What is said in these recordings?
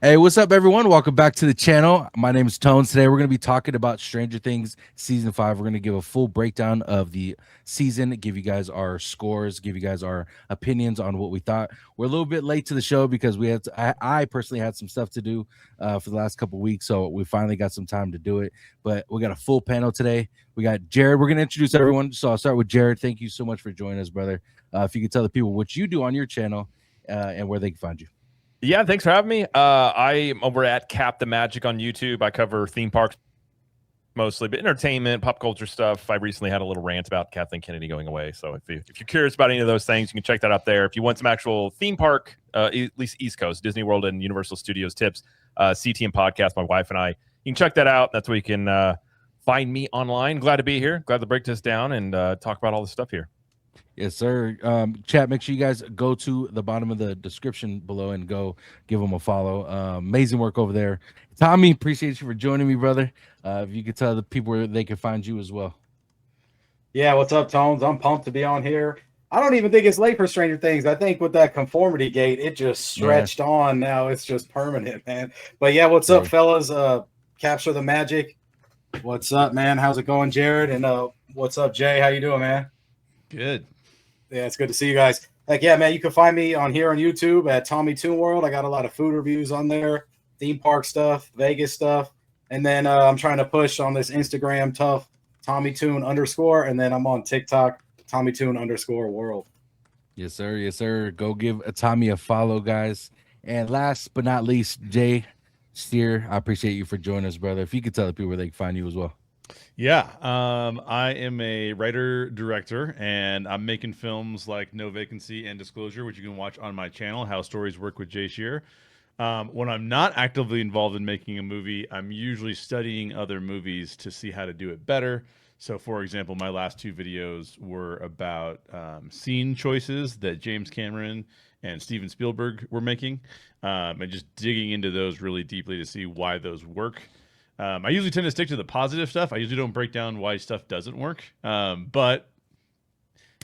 Hey, what's up, everyone? Welcome back to the channel. My name is Tones. Today, we're going to be talking about Stranger Things Season 5. We're going to give a full breakdown of the season, give you guys our scores, give you guys our opinions on what we thought. We're a little bit late to the show because we had I personally had some stuff to do for the last couple of weeks, so we finally got some time to do it. But we got a full panel today. We got Jared. We're going to introduce everyone. So I'll start with Jared. Thank you so much for joining us, brother. If you could tell the people what you do on your channel and where they can find you. Yeah, thanks for having me. I'm over at CapTheMagic on YouTube. I cover theme parks mostly, but entertainment, pop culture stuff. I recently had a little rant about Kathleen Kennedy going away. So if you're curious about any of those things, you can check that out there. If you want some actual theme park, at least East Coast, Disney World and Universal Studios tips, CTM Podcast, my wife and I, you can check that out. That's where you can find me online. Glad to be here. Glad to break this down and talk about all this stuff here. Yes, sir. Chat, make sure you guys go to the bottom of the description below and go give them a follow. Amazing work over there. Tommy, appreciate you for joining me, brother. If you could tell the people where they can find you as well. Yeah, what's up, Tones? I'm pumped to be on here. I don't even think it's late for Stranger Things. I think with that conformity gate, it just stretched on. Now it's just permanent, man. But yeah, what's up, fellas? Capture the Magic. What's up, man? How's it going, Jared? And what's up, Jay? How you doing, man? Good. Yeah, it's good to see you guys. Like, yeah, man, you can find me on here on YouTube at TommyToon World. I got a lot of food reviews on there, theme park stuff, Vegas stuff. And then I'm trying to push on this Instagram tough TommyToon_, and then I'm on TikTok, TommyToon_world. Yes, sir. Yes, sir. Go give Tommy a follow, guys. And last but not least, Jay Sherer, I appreciate you for joining us, brother. If you could tell the people where they can find you as well. Yeah, I am a writer-director, and I'm making films like No Vacancy and Disclosure, which you can watch on my channel, How Stories Work with Jay Sherer. When I'm not actively involved in making a movie, I'm usually studying other movies to see how to do it better. So, for example, my last two videos were about scene choices that James Cameron and Steven Spielberg were making, and just digging into those really deeply to see why those work. I usually tend to stick to the positive stuff. I usually don't break down why stuff doesn't work. But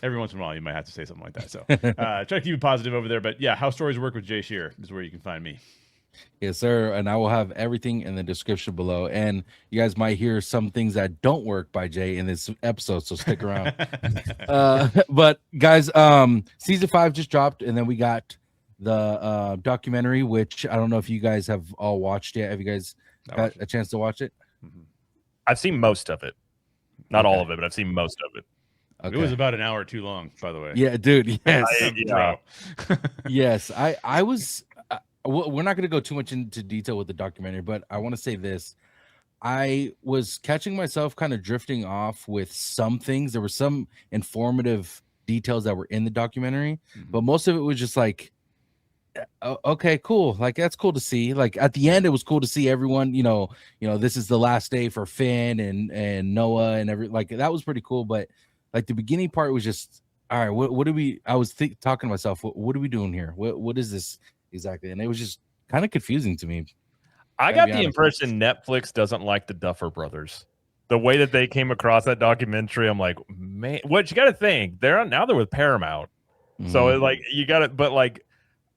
every once in a while, you might have to say something like that. So try to keep it positive over there. But yeah, How Stories Work with Jay Sherer is where you can find me. Yes, sir. And I will have everything in the description below. And you guys might hear some things that don't work by Jay in this episode, so stick around. But guys, season 5 just dropped, and then we got the documentary, which I don't know if you guys have all watched yet. Have you guys got a chance to watch it? I've seen most of it. Not all of it, but I've seen most of it. Okay. It was about an hour too long, by the way. Yeah, dude. Yes. Yes. I was we're not going to go too much into detail with the documentary, but I want to say this. I was catching myself kind of drifting off with some things. There were some informative details that were in the documentary, but most of it was just like, okay, cool. Like, that's cool to see. Like, at the end, it was cool to see everyone, you know, this is the last day for Finn and Noah and like, that was pretty cool. But like the beginning part was just, all right, what do we, I was talking to myself, what are we doing here? What is this exactly? And it was just kind of confusing to me. I got the impression Netflix doesn't like the Duffer Brothers. The way that they came across that documentary, I'm like, man, what you got to think? They're with Paramount. So like, you got it. But like,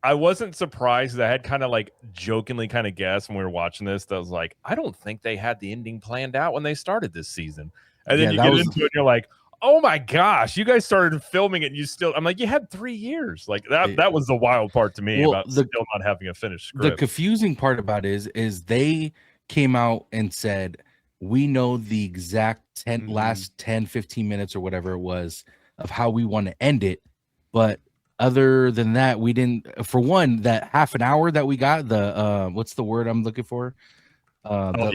I wasn't surprised. I had kind of like jokingly kind of guessed when we were watching this. That was like, I don't think they had the ending planned out when they started this season. And then you get into it and you're like, oh my gosh, you guys started filming it and you still, I'm like, you had 3 years. Like that was the wild part to me about still not having a finished script. The confusing part about it is they came out and said, we know the exact last 10, 15 minutes or whatever it was of how we want to end it. But other than that, we didn't. For one, that half an hour that we got, the what's the word I'm looking for? The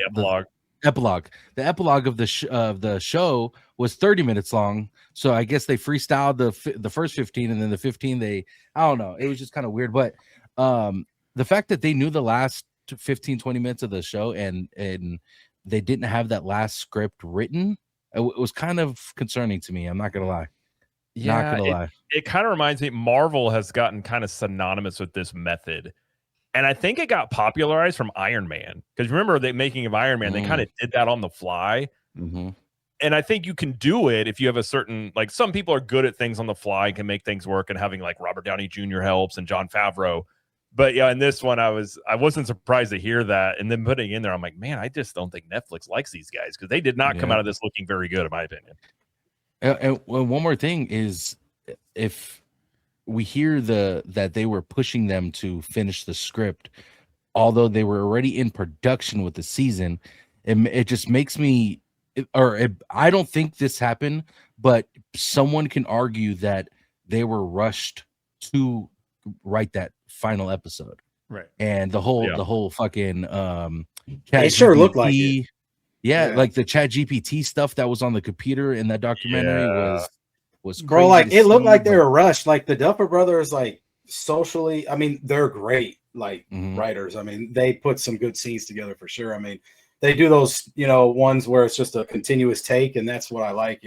epilogue. The epilogue of the show was 30 minutes long. So I guess they freestyled the first 15, and then the 15 I don't know. It was just kind of weird. But the fact that they knew the last 15, 20 minutes of the show and they didn't have that last script written, it was kind of concerning to me. I'm not gonna lie. Yeah, it kind of reminds me, Marvel has gotten kind of synonymous with this method. And I think it got popularized from Iron Man. Because remember, the making of Iron Man, they kind of did that on the fly. And I think you can do it if you have a certain, like, some people are good at things on the fly, can make things work, and having like Robert Downey Jr. helps and Jon Favreau. But yeah, in this one, I wasn't surprised to hear that, and then putting it in there, I'm like, man, I just don't think Netflix likes these guys because they did not come out of this looking very good, in my opinion. And one more thing is, if we hear that they were pushing them to finish the script, although they were already in production with the season, it just makes me, I don't think this happened, but someone can argue that they were rushed to write that final episode, right? And the whole fucking it sure looked like it. Yeah, like the Chat GPT stuff that was on the computer in that documentary was crazy. Bro, like it looked like they were rushed. Like the Duffer Brothers, like socially, I mean, they're great, like writers. I mean, they put some good scenes together for sure. I mean, they do those, ones where it's just a continuous take, and that's what I like,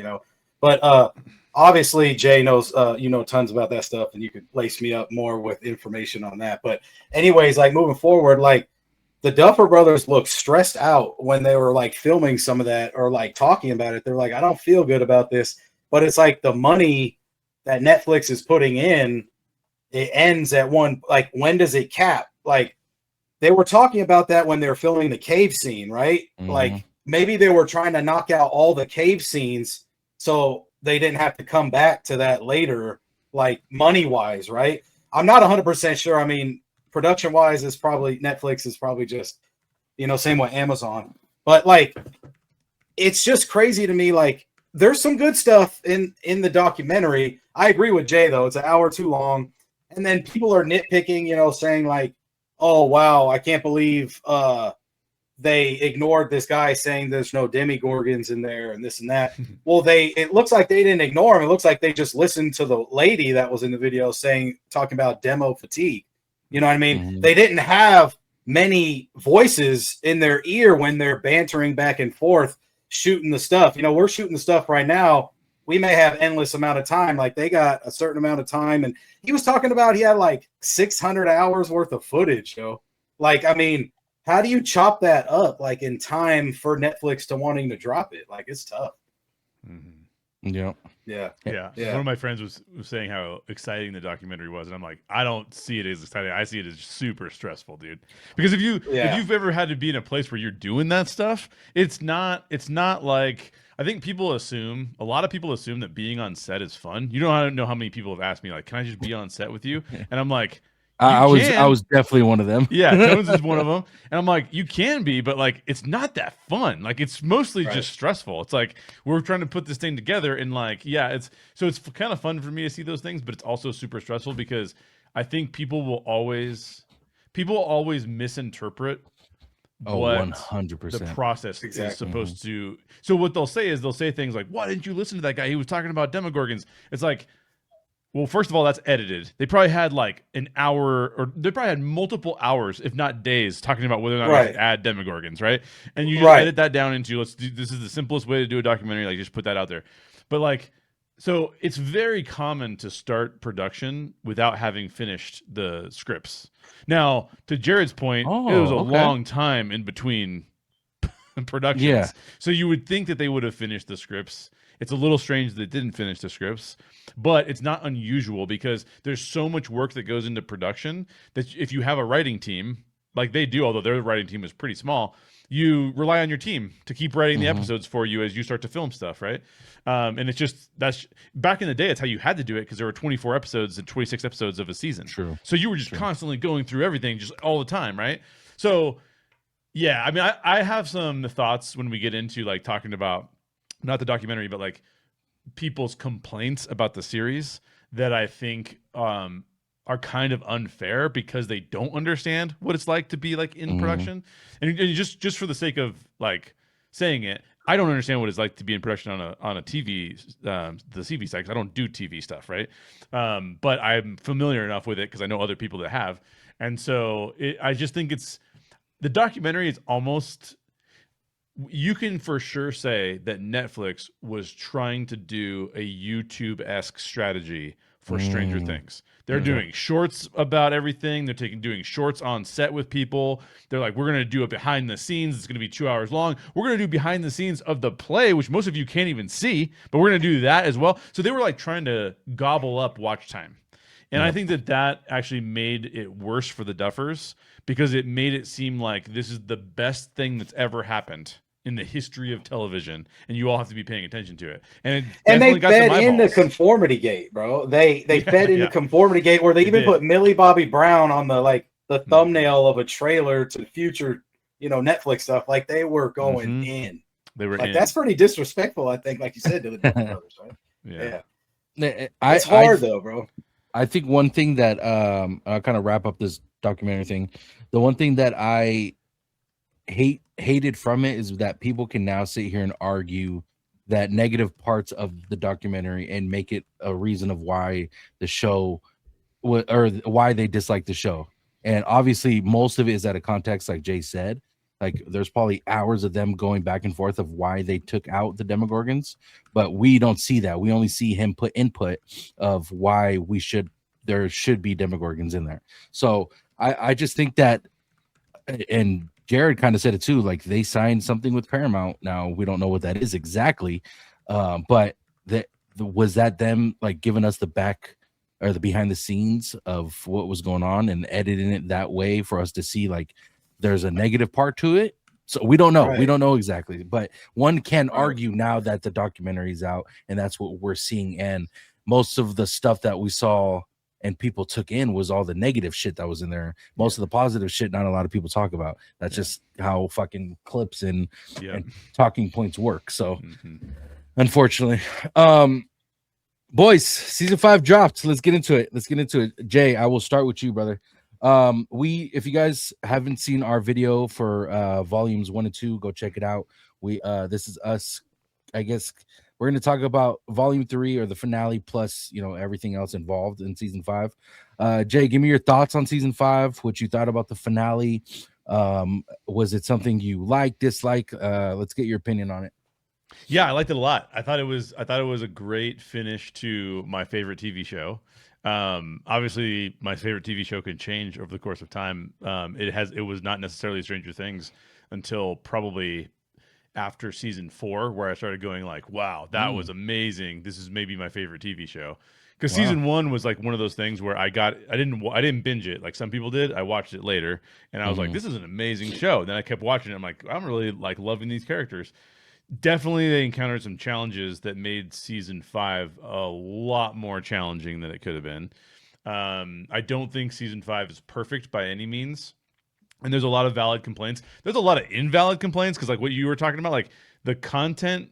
But obviously, Jay knows, tons about that stuff, and you could lace me up more with information on that. But anyways, like moving forward, like the Duffer Brothers looked stressed out when they were like filming some of that or like talking about it. They're like, I don't feel good about this. But it's like the money that Netflix is putting in, it ends at one. Like, when does it cap? Like, they were talking about that when they were filming the cave scene, right? Like, maybe they were trying to knock out all the cave scenes so they didn't have to come back to that later, like money-wise, right? I'm not 100% sure. I mean, production-wise, Netflix is probably just, same with Amazon. But, like, it's just crazy to me, like, there's some good stuff in the documentary. I agree with Jay, though. It's an hour too long. And then people are nitpicking, saying, like, oh, wow, I can't believe they ignored this guy saying there's no demigorgons in there and this and that. Well, it looks like they didn't ignore him. It looks like they just listened to the lady that was in the video talking about demo fatigue. You know what I mean? They didn't have many voices in their ear when they're bantering back and forth, shooting the stuff. We're shooting the stuff right now. We may have endless amount of time. Like, they got a certain amount of time. And he was talking about he had like 600 hours worth of footage, Like, I mean, how do you chop that up, like, in time for Netflix to wanting to drop it? Like, it's tough. Yeah. One of my friends was saying how exciting the documentary was, and I'm like, I don't see it as exciting. I see it as super stressful, dude. Because if you've ever had to be in a place where you're doing that stuff, it's not like, I think a lot of people assume that being on set is fun. You don't know how many people have asked me, like, can I just be on set with you? And I'm like, I was definitely one of them. Yeah, Tones is one of them. And I'm like, you can be, but like, it's not that fun. Like, it's mostly just stressful. It's like, we're trying to put this thing together, and like, it's kind of fun for me to see those things, but it's also super stressful because I think people will always misinterpret what 100% the process is supposed to. So what they'll say things like, why didn't you listen to that guy? He was talking about demogorgons. It's like, well, first of all, that's edited. They probably had like an hour, or they probably had multiple hours, if not days, talking about whether or not they should add demogorgons, right? And you just edit that down into, this is the simplest way to do a documentary, like, just put that out there. But like, so it's very common to start production without having finished the scripts. Now, to Jared's point, it was a long time in between productions. Yeah. So you would think that they would have finished the scripts. It's a little strange that they didn't finish the scripts, but it's not unusual because there's so much work that goes into production that if you have a writing team, like they do, although their writing team is pretty small, you rely on your team to keep writing the episodes for you as you start to film stuff, right? And that's back in the day, it's how you had to do it because there were 24 episodes and 26 episodes of a season. True. So you were just constantly going through everything just all the time, right? So, yeah, I mean, I have some thoughts when we get into like talking about not the documentary, but like people's complaints about the series that I think are kind of unfair because they don't understand what it's like to be like in production. And just for the sake of like saying it, I don't understand what it's like to be in production on a TV, the TV side, 'cause I don't do TV stuff, right? But I'm familiar enough with it because I know other people that have. And so I just think the documentary is almost, you can for sure say that Netflix was trying to do a YouTube-esque strategy for Stranger Things. They're doing shorts about everything. They're doing shorts on set with people. They're like, we're going to do it behind the scenes. It's going to be 2 hours long. We're going to do behind the scenes of the play, which most of you can't even see, but we're going to do that as well. So they were like trying to gobble up watch time. And I think that actually made it worse for the Duffers because it made it seem like this is the best thing that's ever happened in the history of television, and you all have to be paying attention to it. And they fed into conformity gate, bro. They fed into conformity gate where they even put Millie Bobby Brown on the thumbnail of a trailer to future, Netflix stuff. Like they were going in. They were like that's pretty disrespectful, I think, like you said, to the Duffer Brothers, right? Yeah. It's hard though, bro. I think one thing that I'll kind of wrap up this documentary thing. The one thing that I hated from it is that people can now sit here and argue that negative parts of the documentary and make it a reason of why the show or why they dislike the show. And obviously most of it is out of context, like Jay said. Like there's probably hours of them going back and forth of why they took out the Demogorgons, but we don't see that. We only see him put input of why there should be Demogorgons in there. So I just think that, and Jared kind of said it too, like they signed something with Paramount. Now we don't know what that is exactly, but was that them like giving us the back or the behind the scenes of what was going on and editing it that way for us to see like there's a negative part to it. So we don't know. Right. We don't know exactly, but one can argue now that the documentary is out and that's what we're seeing. And most of the stuff that we saw and people took in was all the negative shit that was in there. Most of the positive shit, not a lot of people talk about. That's just how fucking clips and talking points work. So unfortunately, boys, season 5 dropped. Let's get into it. Jay, I will start with you, brother. If you guys haven't seen our video for volumes 1 and 2, go check it out. This is us. I guess we're going to talk about volume 3 or the finale plus everything else involved in season 5. Jay, give me your thoughts on season 5, what you thought about the finale. Was it something you like, dislike? Let's get your opinion on it. Yeah, I liked it a lot. I thought it was a great finish to my favorite TV show. Obviously my favorite TV show can change over the course of time. It was not necessarily Stranger Things until probably after season 4 where I started going like, wow, that was amazing. This is maybe my favorite TV show. Because season 1 was like one of those things where I didn't binge it like some people did. I watched it later and I was like, this is an amazing show. Then I kept watching it. I'm like, I'm really like loving these characters. Definitely they encountered some challenges that made season 5 a lot more challenging than it could have been. I don't think season 5 is perfect by any means. And there's a lot of valid complaints. There's a lot of invalid complaints because like what you were talking about, like the content,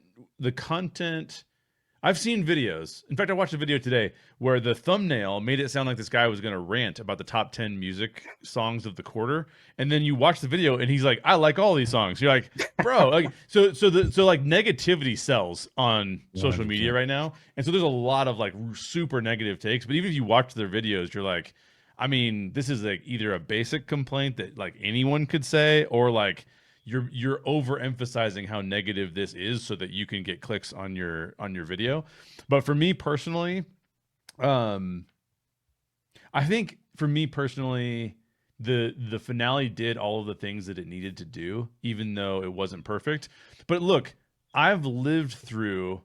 I've seen videos. In fact, I watched a video today where the thumbnail made it sound like this guy was going to rant about the top 10 music songs of the quarter. And then you watch the video and he's like, I like all these songs. You're like, bro, like, so like negativity sells on social media right now. And so there's a lot of like super negative takes, but even if you watch their videos, you're like, I mean, this is like either a basic complaint that like anyone could say, or like you're overemphasizing how negative this is so that you can get clicks on your video. But for me personally, I think for me personally, the finale did all of the things that it needed to do, even though it wasn't perfect. But look, I've lived through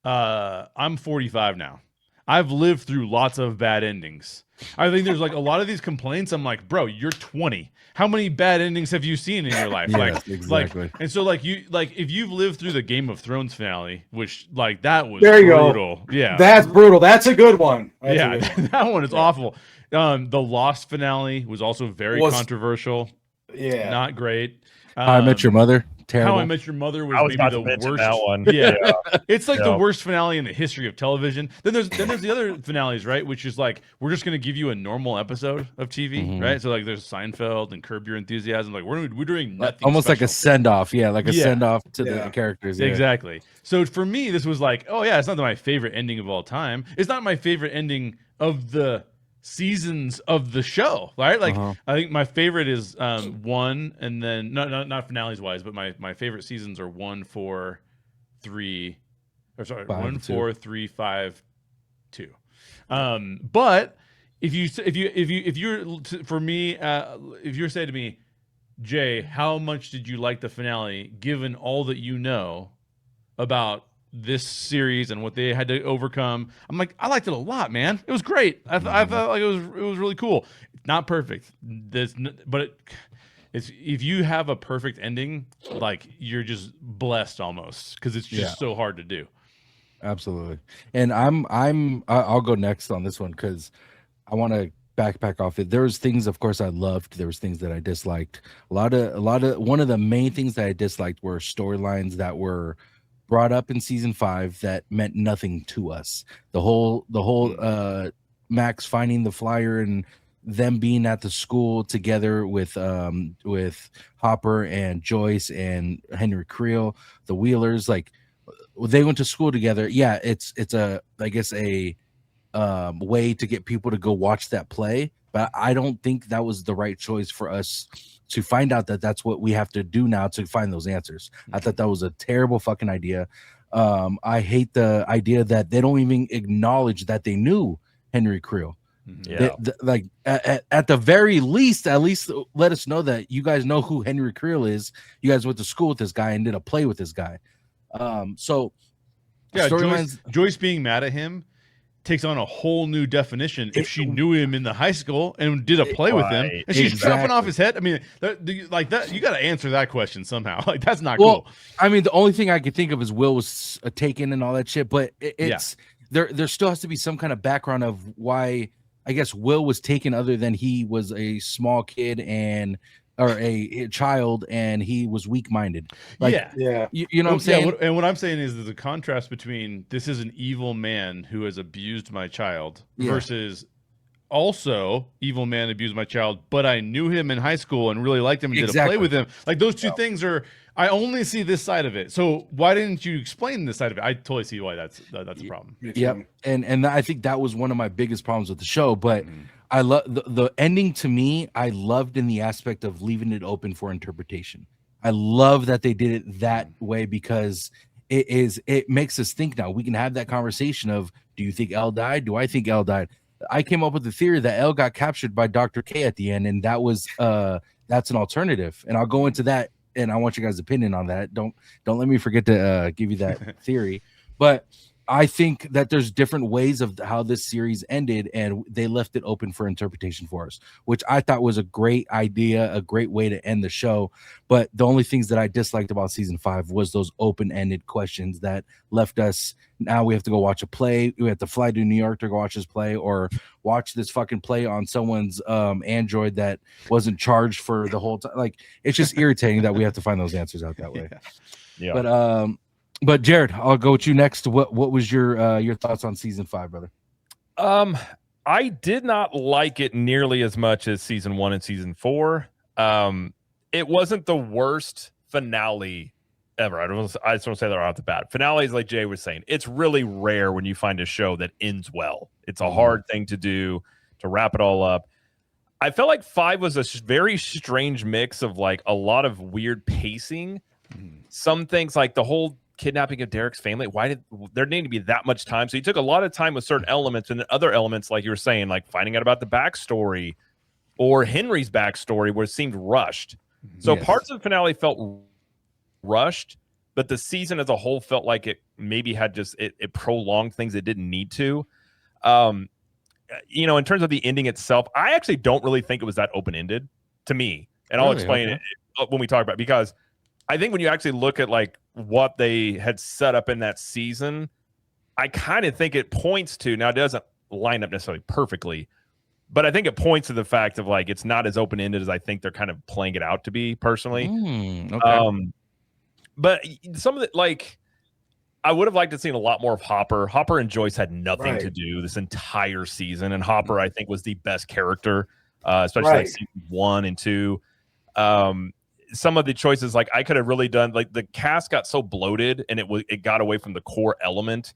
I'm 45 now. I've lived through lots of bad endings. I think there's like a lot of these complaints. I'm like, bro, you're 20. How many bad endings have you seen in your life? Exactly. And so if you've lived through the Game of Thrones finale, which like that was brutal. Go. Yeah. That's brutal. That's a good one. That one is awful. The Lost finale was also very controversial. Yeah. Not great. How I Met Your Mother. Terrible. How I Met Your Mother was maybe the worst. That one. Yeah. It's like the worst finale in the history of television. Then there's the other finales, right? Which is like, we're just going to give you a normal episode of TV, right? So like there's Seinfeld and Curb Your Enthusiasm. Like we're doing nothing almost special. Like a send-off. Yeah, like a send-off to the characters. Yeah. Exactly. So for me, this was like, oh yeah, it's not my favorite ending of all time. It's not my favorite ending of the seasons of the show, right? Like I think my favorite is 1, and then not finales wise, but my favorite seasons are 1, 4, 3, or sorry, 1, 4, 3, 5, 2. But if you're for me, if you're saying to me, Jay, how much did you like the finale given all that you know about this series and what they had to overcome. I'm like, I liked it a lot, man. It was great. I felt like it was really cool. Not perfect. It's if you have a perfect ending, like you're just blessed almost because it's just so hard to do. Absolutely. And I'll go next on this one because I want to backpack off it. There was things, of course, I loved. There was things that I disliked. One of the main things that I disliked were storylines that were brought up in season 5 that meant nothing to us. The whole Max finding the flyer and them being at the school together with Hopper and Joyce and Henry Creel, the Wheelers, like they went to school together. Yeah, it's a I guess a way to get people to go watch that play, but I don't think that was the right choice for us to find out that that's what we have to do now to find those answers. I thought that was a terrible fucking idea. I hate the idea that they don't even acknowledge that they knew Henry Creel. Like at the very least, at least let us know that you guys know who Henry Creel is. You guys went to school with this guy and did a play with this guy. So yeah, Joyce being mad at him takes on a whole new definition if she knew him in the high school and did a play with him and she's dropping off his head. I mean, like that, you got to answer that question somehow. Like that's not cool. I mean, the only thing I could think of is Will was taken and all that shit, but there still has to be some kind of background of why I guess Will was taken other than he was a small kid or a child and he was weak-minded. Like, you know what I'm saying? And what I'm saying is there's a contrast between this is an evil man who has abused my child versus also evil man abused my child, but I knew him in high school and really liked him and did a play with him. Like those two things are, I only see this side of it. So why didn't you explain this side of it? I totally see why that's a problem. Yep. And I think that was one of my biggest problems with the show, but I love the ending. To me, I loved in the aspect of leaving it open for interpretation. I love that they did it that way because it makes us think now. We can have that conversation of, do you think Elle died? Do I think Elle died? I came up with the theory that Elle got captured by Dr. K at the end, and that was that's an alternative. And I'll go into that, and I want you guys' opinion on that. Don't let me forget to give you that theory. But I think that there's different ways of how this series ended, and they left it open for interpretation for us, which I thought was a great idea, a great way to end the show. But the only things that I disliked about season 5 was those open-ended questions that left us. Now we have to go watch a play. We have to fly to New York to go watch this play, or watch this fucking play on someone's Android that wasn't charged for the whole time. Like, it's just irritating that we have to find those answers out that way. Yeah. But Jared, I'll go with you next. What was your thoughts on season 5, brother? I did not like it nearly as much as season 1 and season 4. It wasn't the worst finale ever. I just want to say that right off the bat. Finales, like Jay was saying, it's really rare when you find a show that ends well. It's a hard thing to do, to wrap it all up. I felt like 5 was a very strange mix of like a lot of weird pacing. Some things like the whole kidnapping of Derek's family. Why did there need to be that much time? So he took a lot of time with certain elements, and then other elements, like you were saying, like finding out about the backstory or Henry's backstory, where it seemed rushed. So parts of the finale felt rushed, but the season as a whole felt like it maybe had just it prolonged things it didn't need to. You know, in terms of the ending itself, I actually don't really think it was that open-ended to me, and I'll explain it when we talk about it, because I think when you actually look at like what they had set up in that season, I kind of think it points to, now it doesn't line up necessarily perfectly, but I think it points to the fact of like it's not as open-ended as I think they're kind of playing it out to be personally. But some of the, like, I would have liked to seen a lot more of Hopper. Hopper and Joyce had nothing to do this entire season, and Hopper I think was the best character, especially like season 1 and 2. Some of the choices, like I could have really done, like the cast got so bloated and it got away from the core element.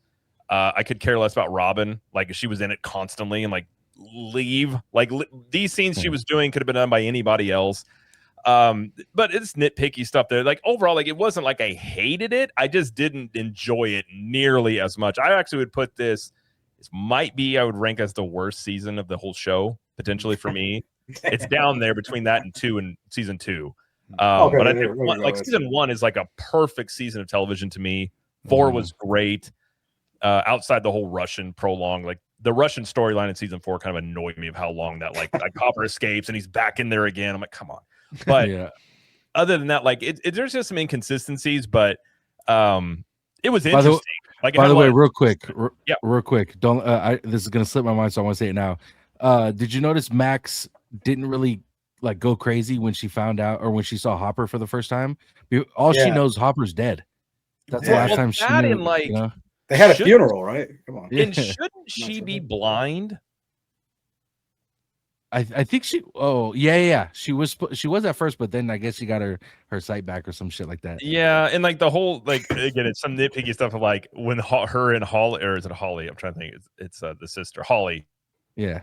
I could care less about Robin. Like she was in it constantly and like leave. Like these scenes she was doing could have been done by anybody else. But it's nitpicky stuff there. Like overall, like it wasn't like I hated it. I just didn't enjoy it nearly as much. I actually would put this might be, I would rank as the worst season of the whole show, potentially for me. It's down there between that and season 2. But I think like season 1 is like a perfect season of television to me. 4 was great. Outside the whole Russian prolong, like the Russian storyline in season 4 kind of annoyed me of how long that like Copper escapes and he's back in there again. I'm like, come on. But other than that, like there's just some inconsistencies, but it was interesting. By the way, real quick, don't this is gonna slip my mind, so I want to say it now. Did you notice Max didn't really like go crazy when she found out, or when she saw Hopper for the first time? All she knows, Hopper's dead. That's the last time she knew. Like, they had a funeral, right? Come on. And shouldn't she be blind? I think she. Oh she was at first, but then I guess she got her sight back or some shit like that. Yeah, and like the whole like again, it's some nitpicky stuff of like when her and Holly, or is it Holly? I'm trying to think. It's the sister Holly. Yeah.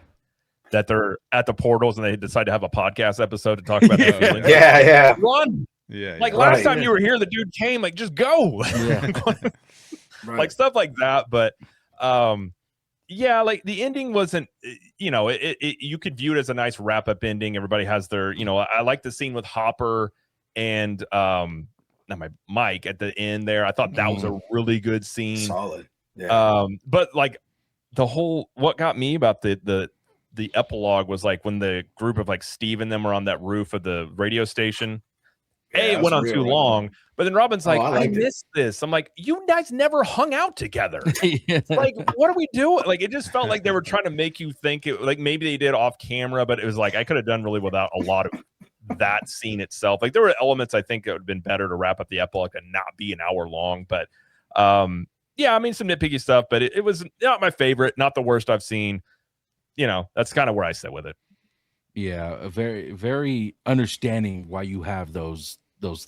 That they're at the portals and they decide to have a podcast episode to talk about their feelings. Yeah. Run. Yeah. Like last time you were here, the dude came. Like just go. Yeah. Like stuff like that, but yeah, like the ending wasn't, you could view it as a nice wrap up ending. Everybody has their, I like the scene with Hopper and Mike at the end there. I thought that was a really good scene. Solid. Yeah. But like what got me about the epilogue was like when the group of like Steve and them were on that roof of the radio station. It went on too long, but then Robin's like, I missed this. I'm like, you guys never hung out together. Like, what are we doing? Like, it just felt like they were trying to make you think it, like maybe they did off camera, but it was like I could have done really without a lot of that scene itself. Like there were elements I think it would have been better to wrap up the epilogue and not be an hour long. But yeah, I mean some nitpicky stuff, but it was not my favorite, not the worst I've seen. That's kind of where I sit with it. Yeah, very, very understanding why you have those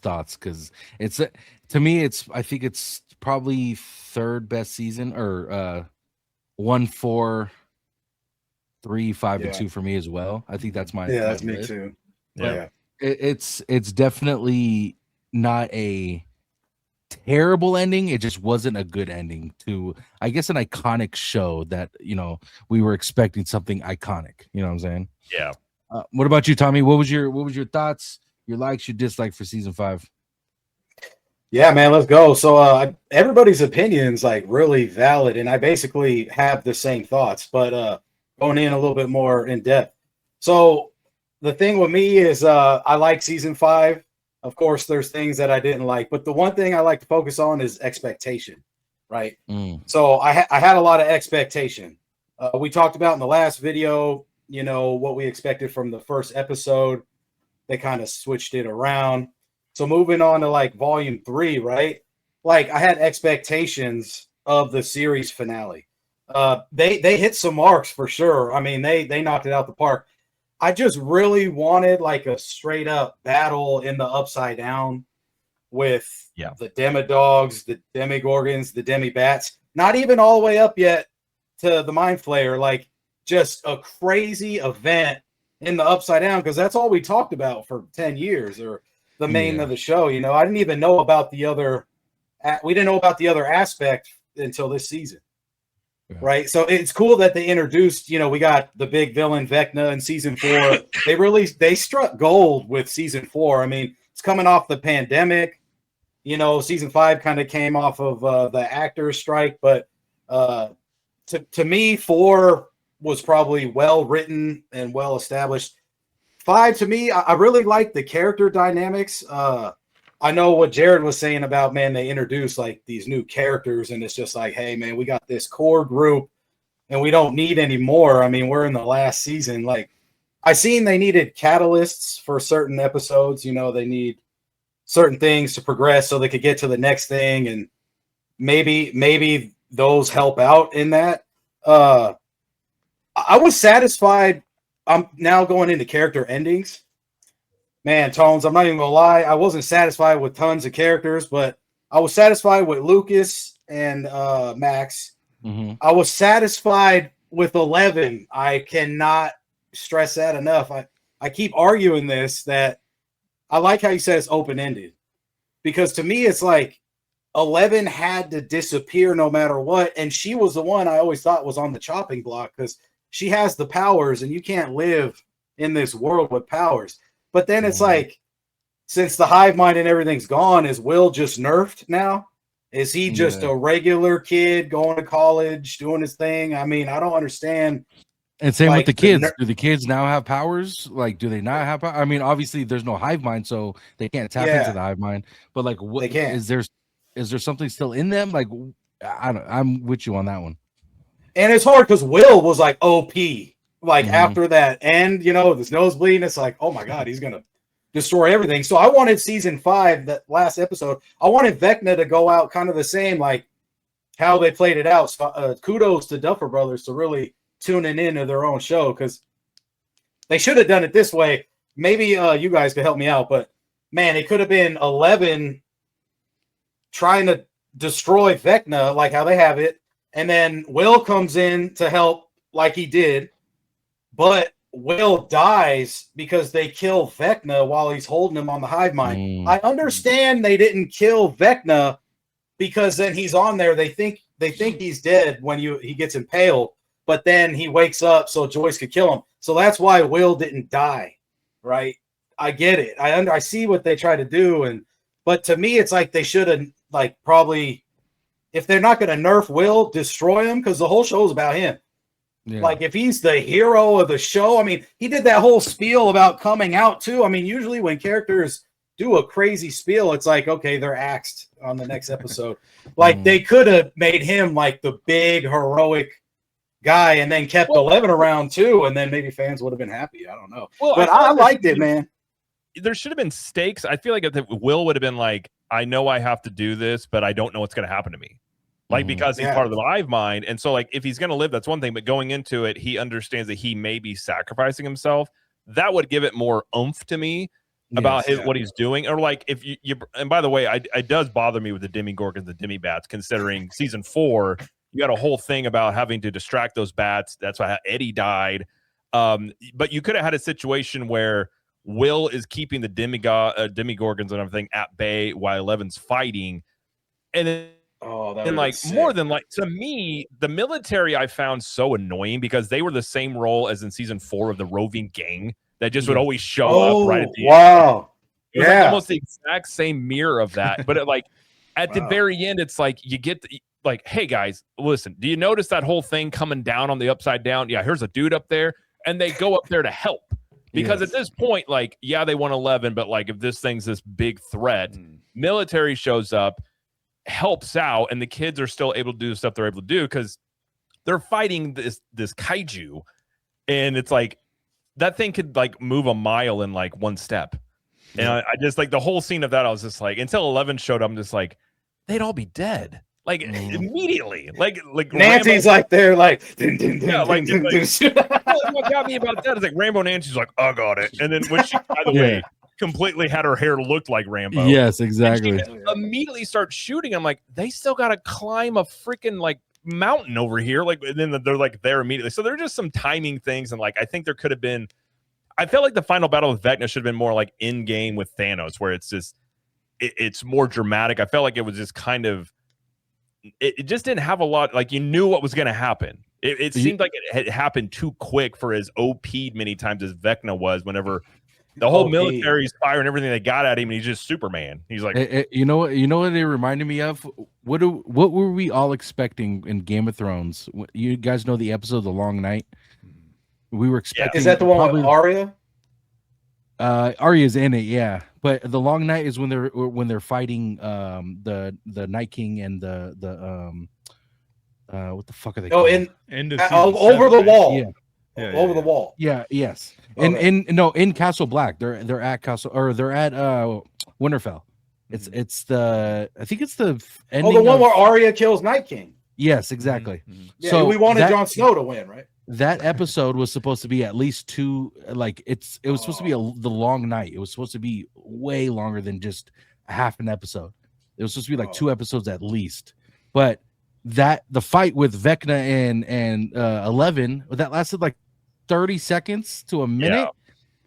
thoughts, because it's to me I think it's probably third best season, or 1, 4, 3, 5, and 2 for me as well. I think that's my that's me too. But it's definitely not a terrible ending. It just wasn't a good ending to, I guess, an iconic show that we were expecting something iconic. You know what I'm saying? Yeah. What about you, Tommy? What was your thoughts, your likes, your dislikes for season 5? Yeah, man, let's go. So everybody's opinion's like really valid, and I basically have the same thoughts, but going in a little bit more in depth. So the thing with me is I like season 5. Of course, there's things that I didn't like, but the one thing I like to focus on is expectation, right? So I had a lot of expectation. We talked about in the last video, what we expected from the first episode. They kind of switched it around. So moving on to like volume 3, right? Like I had expectations of the series finale. They hit some marks for sure. I mean, they knocked it out the park. I just really wanted like a straight up battle in the Upside Down with the Demidogs, the Demigorgons, the Demibats. Not even all the way up yet to the Mind Flayer. Like just a crazy event in the Upside Down, because that's all we talked about for 10 years, or the main of the show. I didn't even know about the other. We didn't know about the other aspect until this season. Right. So it's cool that they introduced, we got the big villain Vecna in season 4. They struck gold with season 4. I mean, it's coming off the pandemic. Season 5 kind of came off of the actors strike, but to me, 4 was probably well written and well established. 5 to me, I really like the character dynamics. I know what Jared was saying about, man, they introduced like these new characters, and it's just like, hey, man, we got this core group and we don't need any more. I mean, we're in the last season. Like, I seen they needed catalysts for certain episodes. They need certain things to progress so they could get to the next thing, and maybe those help out in that. I was satisfied. I'm now going into character endings. Man, Tones, I'm not even gonna lie. I wasn't satisfied with tons of characters, but I was satisfied with Lucas and Max. I was satisfied with 11. I cannot stress that enough. I keep arguing this, that I like how you said it's open-ended, because to me it's like 11 had to disappear no matter what, and she was the one I always thought was on the chopping block, because she has the powers and you can't live in this world with powers. But then it's like, since the hive mind and everything's gone, is Will just nerfed now? Is he just a regular kid going to college, doing his thing? I mean, I don't understand. And same with the kids. Do the kids now have powers? Like, do they not have power? I mean, obviously there's no hive mind, so they can't tap into the hive mind. But like, what they can't. is there something still in them? Like, I'm with you on that one. And it's hard because Will was like OP. Like after that end, you know, this nose bleeding, it's like, oh my God, he's gonna destroy everything. So I wanted season 5, that last episode, I wanted Vecna to go out kind of the same, like how they played it out. So, kudos to Duffer Brothers to really tuning into their own show, because they should have done it this way. Maybe you guys could help me out, but man, it could have been 11 trying to destroy Vecna, like how they have it, and then Will comes in to help like he did, but Will dies because they kill Vecna while he's holding him on the hive mind. I understand they didn't kill Vecna because then he's on there. They think he's dead when he gets impaled, but then he wakes up so Joyce could kill him. So that's why Will didn't die, right? I get it. I see what they try to do, but to me, it's like they should have, like, probably, if they're not going to nerf Will, destroy him, because the whole show is about him. Yeah. Like, if he's the hero of the show, I mean, he did that whole spiel about coming out too. I mean, usually when characters do a crazy spiel, it's like, okay, they're axed on the next episode. Like, they could have made him like the big heroic guy and then kept 11 around too, and then maybe fans would have been happy. I don't know. Well, but I liked it, man. There should have been stakes. I feel like if Will would have been like, I know I have to do this, but I don't know what's going to happen to me. Like, because he's part of the hive mind. And so, like, if he's going to live, that's one thing. But going into it, he understands that he may be sacrificing himself. That would give it more oomph to me about what he's doing. Or, like, if you and by the way, it does bother me with the Demigorgons, the Demibats, considering season 4, you got a whole thing about having to distract those bats. That's why Eddie died. But you could have had a situation where Will is keeping the Demigorgons and everything at bay while 11's fighting. And then, more than like, to me, the military I found so annoying because they were the same role as in season 4 of the roving gang that just would always show up right at the end. It was like almost the exact same mirror of that. But at the very end, it's like you get like, hey guys, listen, do you notice that whole thing coming down on the upside down? Yeah, here's a dude up there, and they go up there to help. Because at this point, like, they won 11, but like, if this thing's this big threat, military shows up, helps out, and the kids are still able to do the stuff they're able to do because they're fighting this kaiju, and it's like that thing could like move a mile in like one step. And I just like the whole scene of that, I was just like, until 11 showed up, I'm just like, they'd all be dead. Like immediately, like Nancy's Rambo, like they're like, what got me about that is like Rambo Nancy's like, I got it, and then when she, by the way, completely had her hair looked like Rambo. Yes, exactly. Immediately start shooting. I'm like, they still got to climb a freaking like mountain over here, like, and then they're like there immediately. So there are just some timing things, and like I think there could have been. I felt like the final battle with Vecna should have been more like in game with Thanos, where it's just it's more dramatic. I felt like it was just kind of. It just didn't have a lot. Like, you knew what was going to happen. It seemed like it had happened too quick for as OP'd many times as Vecna was. Whenever the whole military's firing everything they got at him, and he's just Superman. He's like, you know what it reminded me of? What were we all expecting in Game of Thrones? You guys know the episode "The Long Night." We were expecting. Is that the one with Arya? Arya's in it, yeah. But the Long Night is when they're fighting the Night King and the what the fuck are they called? Over the wall. Over the wall. Yeah, yes. Okay. In Castle Black. They're at Castle, or they're at Winterfell. It's the, I think it's the ending. The one where Arya kills Night King. Yes, exactly. Yeah, so we wanted Jon Snow to win, right? That episode was supposed to be at least 2, like it was supposed to be the long night. It was supposed to be way longer than just a half an episode. It was supposed to be like 2 episodes at least. But the fight with Vecna and 11, that lasted like 30 seconds to a minute. Yeah.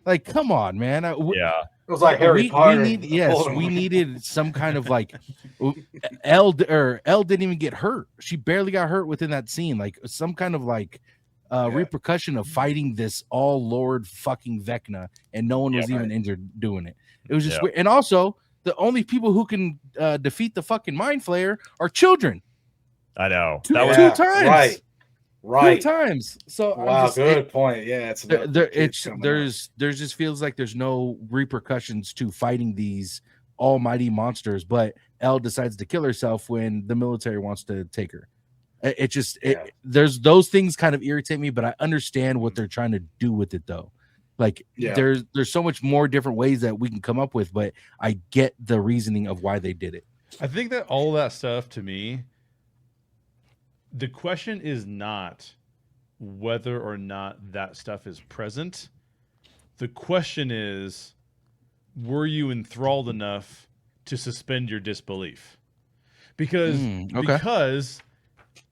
Like, come on, man. It was like Harry Potter. We needed some kind of like Elle didn't even get hurt. She barely got hurt within that scene. Like some kind of like repercussion of fighting this all Lord fucking Vecna, and no one was even injured doing it. It was just weird. And also the only people who can defeat the fucking Mind Flayer are children. I know. Two That was times. Right. 2 times. So wow, good point. Yeah, it's there's just feels like there's no repercussions to fighting these almighty monsters, but Elle decides to kill herself when the military wants to take her. There's those things kind of irritate me, but I understand what they're trying to do with it though. Like there's so much more different ways that we can come up with, but I get the reasoning of why they did it. I think that all that stuff, to me, the question is not whether or not that stuff is present. The question is, were you enthralled enough to suspend your disbelief? Because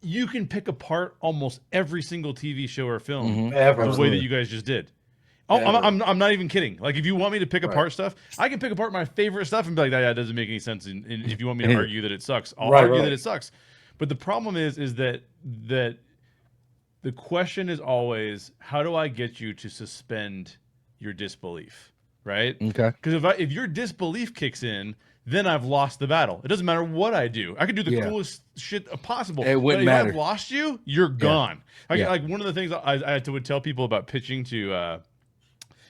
you can pick apart almost every single TV show or film the way that you guys just did. Oh, I'm not even kidding. Like, if you want me to pick apart stuff, I can pick apart my favorite stuff and be like, that doesn't make any sense. And if you want me to argue that it sucks, I'll argue that it sucks. But the problem is that the question is always, how do I get you to suspend your disbelief? Right? Okay. Because if your disbelief kicks in, then I've lost the battle. It doesn't matter what I do. I could do the coolest shit possible. It wouldn't matter. If I've lost you, you're gone. Like one of the things I would tell people about pitching to,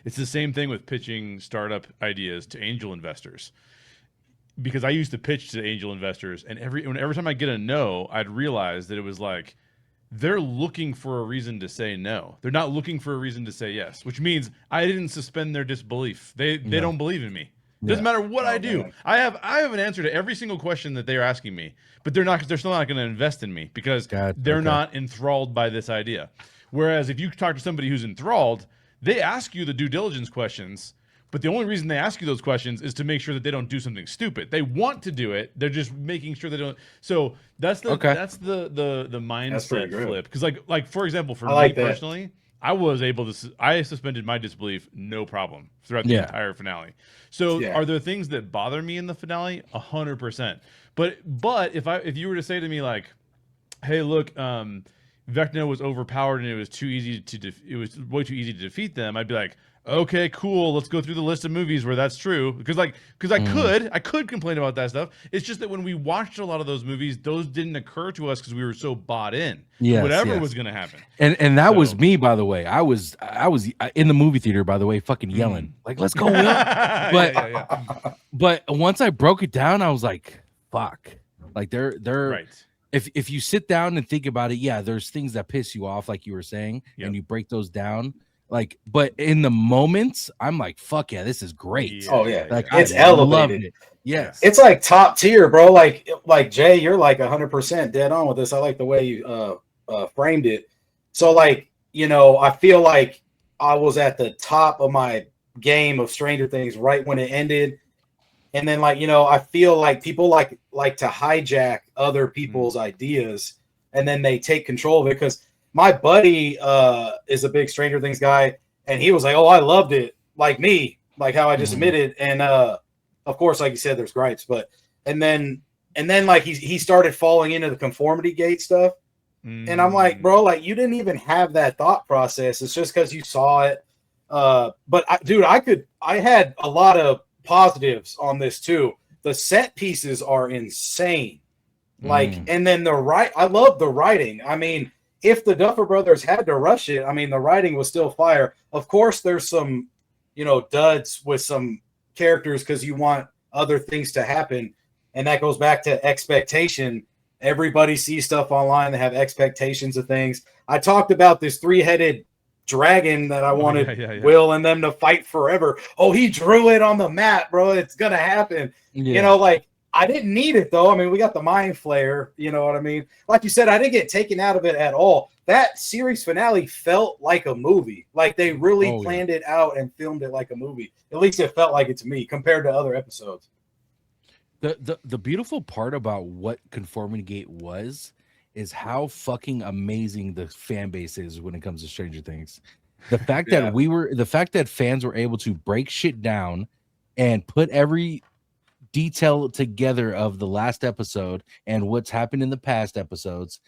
it's the same thing with pitching startup ideas to angel investors. Because I used to pitch to angel investors, and every time I get a no, I'd realize that it was like, they're looking for a reason to say no. They're not looking for a reason to say yes, which means I didn't suspend their disbelief. They don't believe in me. Doesn't matter what I do. Man. I have an answer to every single question that they're asking me, but they're still not going to invest in me because they're not enthralled by this idea. Whereas if you talk to somebody who's enthralled, they ask you the due diligence questions, but the only reason they ask you those questions is to make sure that they don't do something stupid. They want to do it. They're just making sure they don't. So that's the mindset flip. Because like for example, for me personally, I suspended my disbelief no problem throughout the entire finale. So are there things that bother me in the finale? 100%. But if you were to say to me like, hey, look, Vecna was overpowered and it was way too easy to defeat them, I'd be like, okay, cool. Let's go through the list of movies where that's true. Because I could complain about that stuff. It's just that when we watched a lot of those movies, those didn't occur to us because we were so bought in. Whatever was going to happen. And that was me, by the way. I was in the movie theater, by the way, fucking yelling like, "Let's go!" But but once I broke it down, I was like, "Fuck!" Like they're right. If you sit down and think about it, there's things that piss you off, like you were saying, and you break those down. Like, but in the moments, I'm like, fuck yeah, this is great. Oh yeah, like it's elevated. It. Yes, it's like top tier, bro. Like Jay, you're like 100% dead on with this. I like the way you framed it. So like, I feel like I was at the top of my game of Stranger Things right when it ended, and then like I feel like people like to hijack other people's ideas, and then they take control of it because. My buddy is a big Stranger Things guy, and he was like, "Oh, I loved it, like me, like how I just admitted." And of course, like you said, there's gripes, but and then like he started falling into the conformity gate stuff, and I'm like, bro, like you didn't even have that thought process. It's just because you saw it. But I had a lot of positives on this too. The set pieces are insane, and then I love the writing. I mean. If the Duffer Brothers had to rush it, I mean, the writing was still fire. Of course, there's some, duds with some characters because you want other things to happen. And that goes back to expectation. Everybody sees stuff online. They have expectations of things. I talked about this 3-headed dragon that I wanted Will and them to fight forever. Oh, he drew it on the map, bro. It's going to happen. Yeah. I didn't need it, though. I mean, we got the Mind Flayer. You know what I mean? Like you said, I didn't get taken out of it at all. That series finale felt like a movie. Like they really planned it out and filmed it like a movie. At least it felt like it to me compared to other episodes. The beautiful part about what Conformity Gate was is how fucking amazing the fan base is when it comes to Stranger Things. The fact that fans were able to break shit down and put every detail together of the last episode and what's happened in the past episodes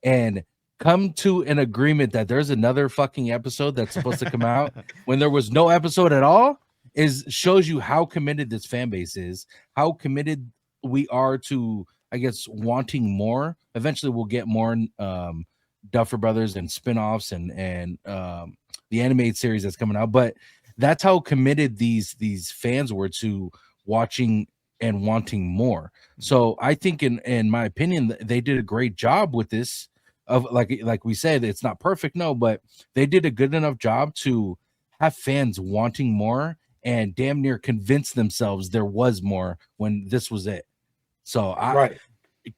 and come to an agreement that there's another fucking episode that's supposed to come out when there was no episode at all shows you how committed this fan base is, how committed we are to, I guess, wanting more. Eventually we'll get more Duffer Brothers and spin-offs and the animated series that's coming out, but that's how committed these fans were to watching and wanting more. So I think in my opinion, they did a great job with this. Of like we said, it's not perfect, no, but they did a good enough job to have fans wanting more and damn near convince themselves there was more when this was it. So I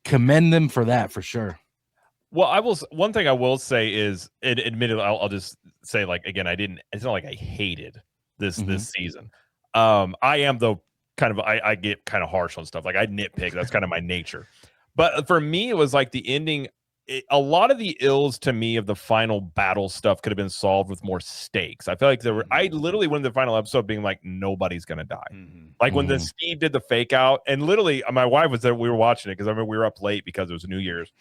commend them for that, for sure. Well, one thing I will say is, admittedly, I'll just say, like, again, it's not like I hated this season. I am, though, kind of, I get kind of harsh on stuff. Like, I nitpick. That's kind of my nature. But for me, it was like the ending. A lot of the ills to me of the final battle stuff could have been solved with more stakes. I feel like I literally went to the final episode being like, nobody's going to die. Like when the Steve did the fake out, and literally my wife was there. We were watching it because I remember we were up late because it was New Year's.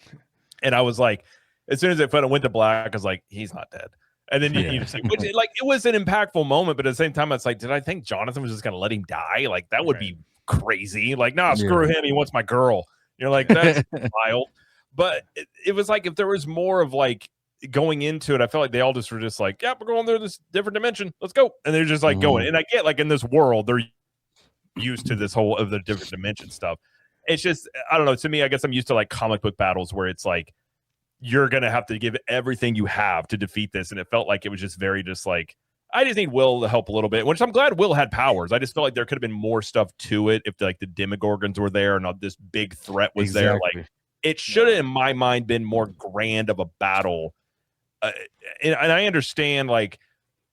And I was like, as soon as it went to black, I was like, he's not dead. And then you see, which, like, it was an impactful moment, but at the same time, it's like, did I think Jonathan was just going to let him die? Like, that would be crazy. Like, nah, screw him. He wants my girl. You're like, that's wild. But it was like, if there was more of like going into it, I felt like they all just were just like, yeah, we're going through this different dimension. Let's go. And they're just like going. And I get, like, in this world, they're used to this whole of the different dimension stuff. It's just, I don't know. To me, I guess I'm used to like comic book battles where it's like, you're going to have to give everything you have to defeat this. And it felt like it was just very just like, I just need Will to help a little bit, which I'm glad Will had powers. I just felt like there could have been more stuff to it if like the Demogorgons were there and this big threat was there. Like, it should have, in my mind, been more grand of a battle. And I understand, like,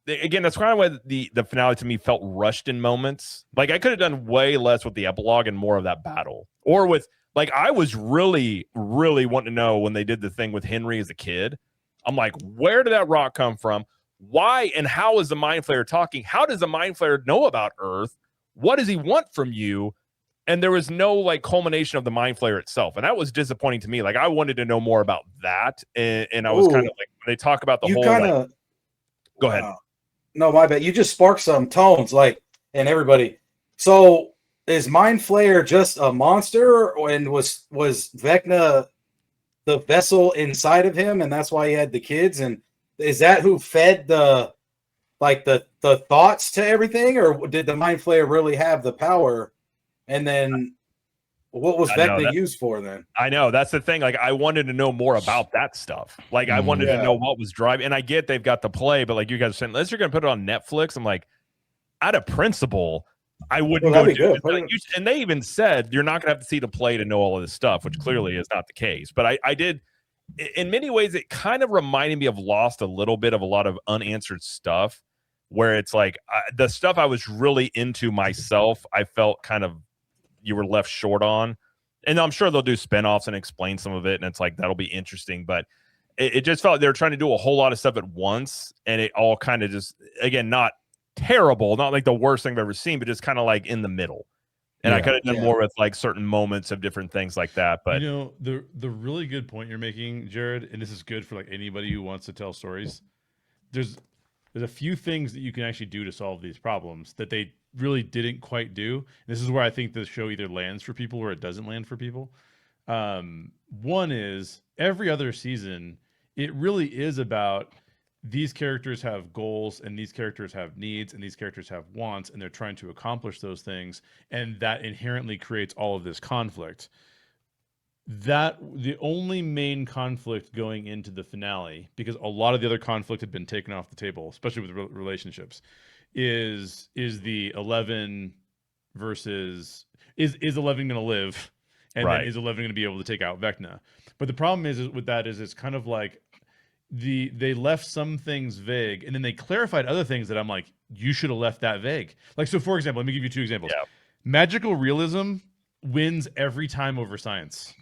again, that's kind of why the finale to me felt rushed in moments. Like, I could have done way less with the epilogue and more of that battle. Or with, like, I was really, really wanting to know when they did the thing with Henry as a kid. I'm like, where did that rock come from? Why and how is the Mind Flayer talking? How does the Mind Flayer know about Earth? What does he want from you? And there was no, like, culmination of the Mind Flayer itself. And that was disappointing to me. Like, I wanted to know more about that. And I was kind of like, when they talk about the whole, like, go ahead. No, my bad. You just sparked some tones, like, and everybody. So is Mind Flayer just a monster, and was Vecna the vessel inside of him, and that's why he had the kids? And is that who fed the thoughts to everything, or did the Mind Flayer really have the power? And then what was Vecna used for then? I know. That's the thing. Like, I wanted to know more about that stuff. Like, I wanted to know what was driving. And I get they've got the play, but like you guys are saying, unless you're going to put it on Netflix, I'm like, out of principle, I wouldn't go do it. Like, and they even said you're not going to have to see the play to know all of this stuff, which clearly is not the case. But I did, in many ways, it kind of reminded me of Lost a little bit, of a lot of unanswered stuff, where it's like the stuff I was really into myself, I felt kind of you were left short on. And I'm sure they'll do spinoffs and explain some of it, and it's like that'll be interesting. But it just felt like they were trying to do a whole lot of stuff at once, and it all kind of just, again, not terrible, not like the worst thing I've ever seen, but just kind of like in the middle. And I could have done more with like certain moments of different things like that. But you know, the really good point you're making, Jared, and this is good for like anybody who wants to tell stories. There's a few things that you can actually do to solve these problems that they really didn't quite do. This is where I think the show either lands for people or it doesn't land for people. One is every other season, it really is about these characters have goals and these characters have needs and these characters have wants, and they're trying to accomplish those things. And that inherently creates all of this conflict. That the only main conflict going into the finale, because a lot of the other conflict had been taken off the table, especially with relationships, is the 11 versus is 11 going to live, and then is 11 going to be able to take out Vecna? But the problem is with that is it's kind of like they left some things vague, and then they clarified other things that I'm like, you should have left that vague. Like, so for example, let me give you two examples. Magical realism wins every time over science.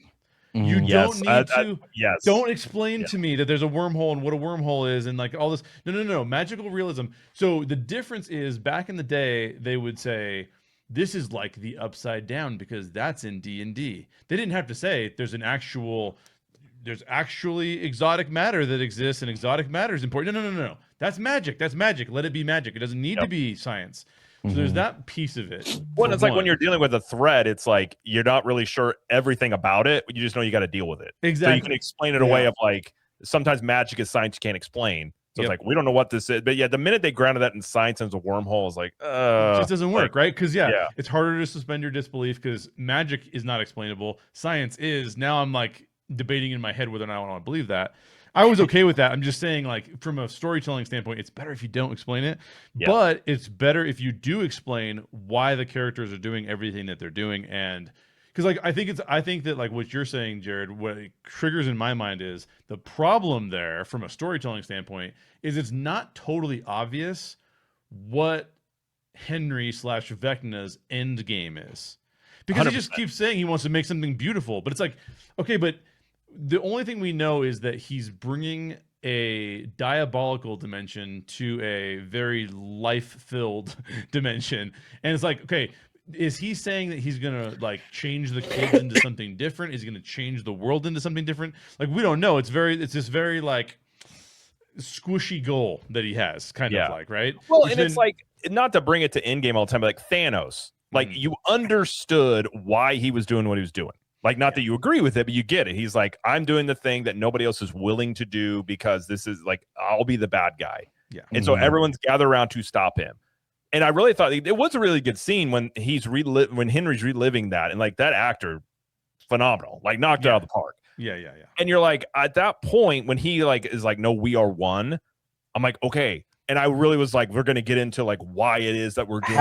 You don't need to. Don't explain to me that there's a wormhole and what a wormhole is and like all this. No. Magical realism. So the difference is, back in the day, they would say this is like the Upside Down because that's in D&D. They didn't have to say there's actually exotic matter that exists, and exotic matter is important. No. That's magic. That's magic. Let it be magic. It doesn't need to be science. So there's that piece of it. Well, it's like when you're dealing with a thread, it's like you're not really sure everything about it. You just know you got to deal with it. Exactly. So you can explain it a way of like sometimes magic is science you can't explain. So it's like we don't know what this is. But yeah, the minute they grounded that in science and it's a wormhole, it's like it just doesn't work, right? Because it's harder to suspend your disbelief because magic is not explainable. Science is. Now I'm like debating in my head whether or not I want to believe that. I was okay with that. I'm just saying, like, from a storytelling standpoint, it's better if you don't explain it, but it's better if you do explain why the characters are doing everything that they're doing. And because, like, I think that, like, what you're saying, Jared, what it triggers in my mind is the problem there from a storytelling standpoint is it's not totally obvious what Henry/Vecna's end game is, because 100%. He just keeps saying he wants to make something beautiful, but it's like, okay, but the only thing we know is that he's bringing a diabolical dimension to a very life-filled dimension. And it's like, okay, is he saying that he's going to like change the kids into something different? Is he going to change the world into something different? Like, we don't know. It's this very like squishy goal that he has kind of like, right? Well, and it's like, not to bring it to Endgame all the time, but like Thanos, like you understood why he was doing what he was doing. Like, not that you agree with it, but you get it. He's like, I'm doing the thing that nobody else is willing to do because this is like, I'll be the bad guy. Yeah. And so everyone's gathered around to stop him. And I really thought it was a really good scene when when Henry's reliving that. And like that actor, phenomenal, like knocked it out of the park. Yeah. And you're like, at that point, when he like is like, no, we are one. I'm like, okay. And I really was like, we're going to get into like why it is that we're doing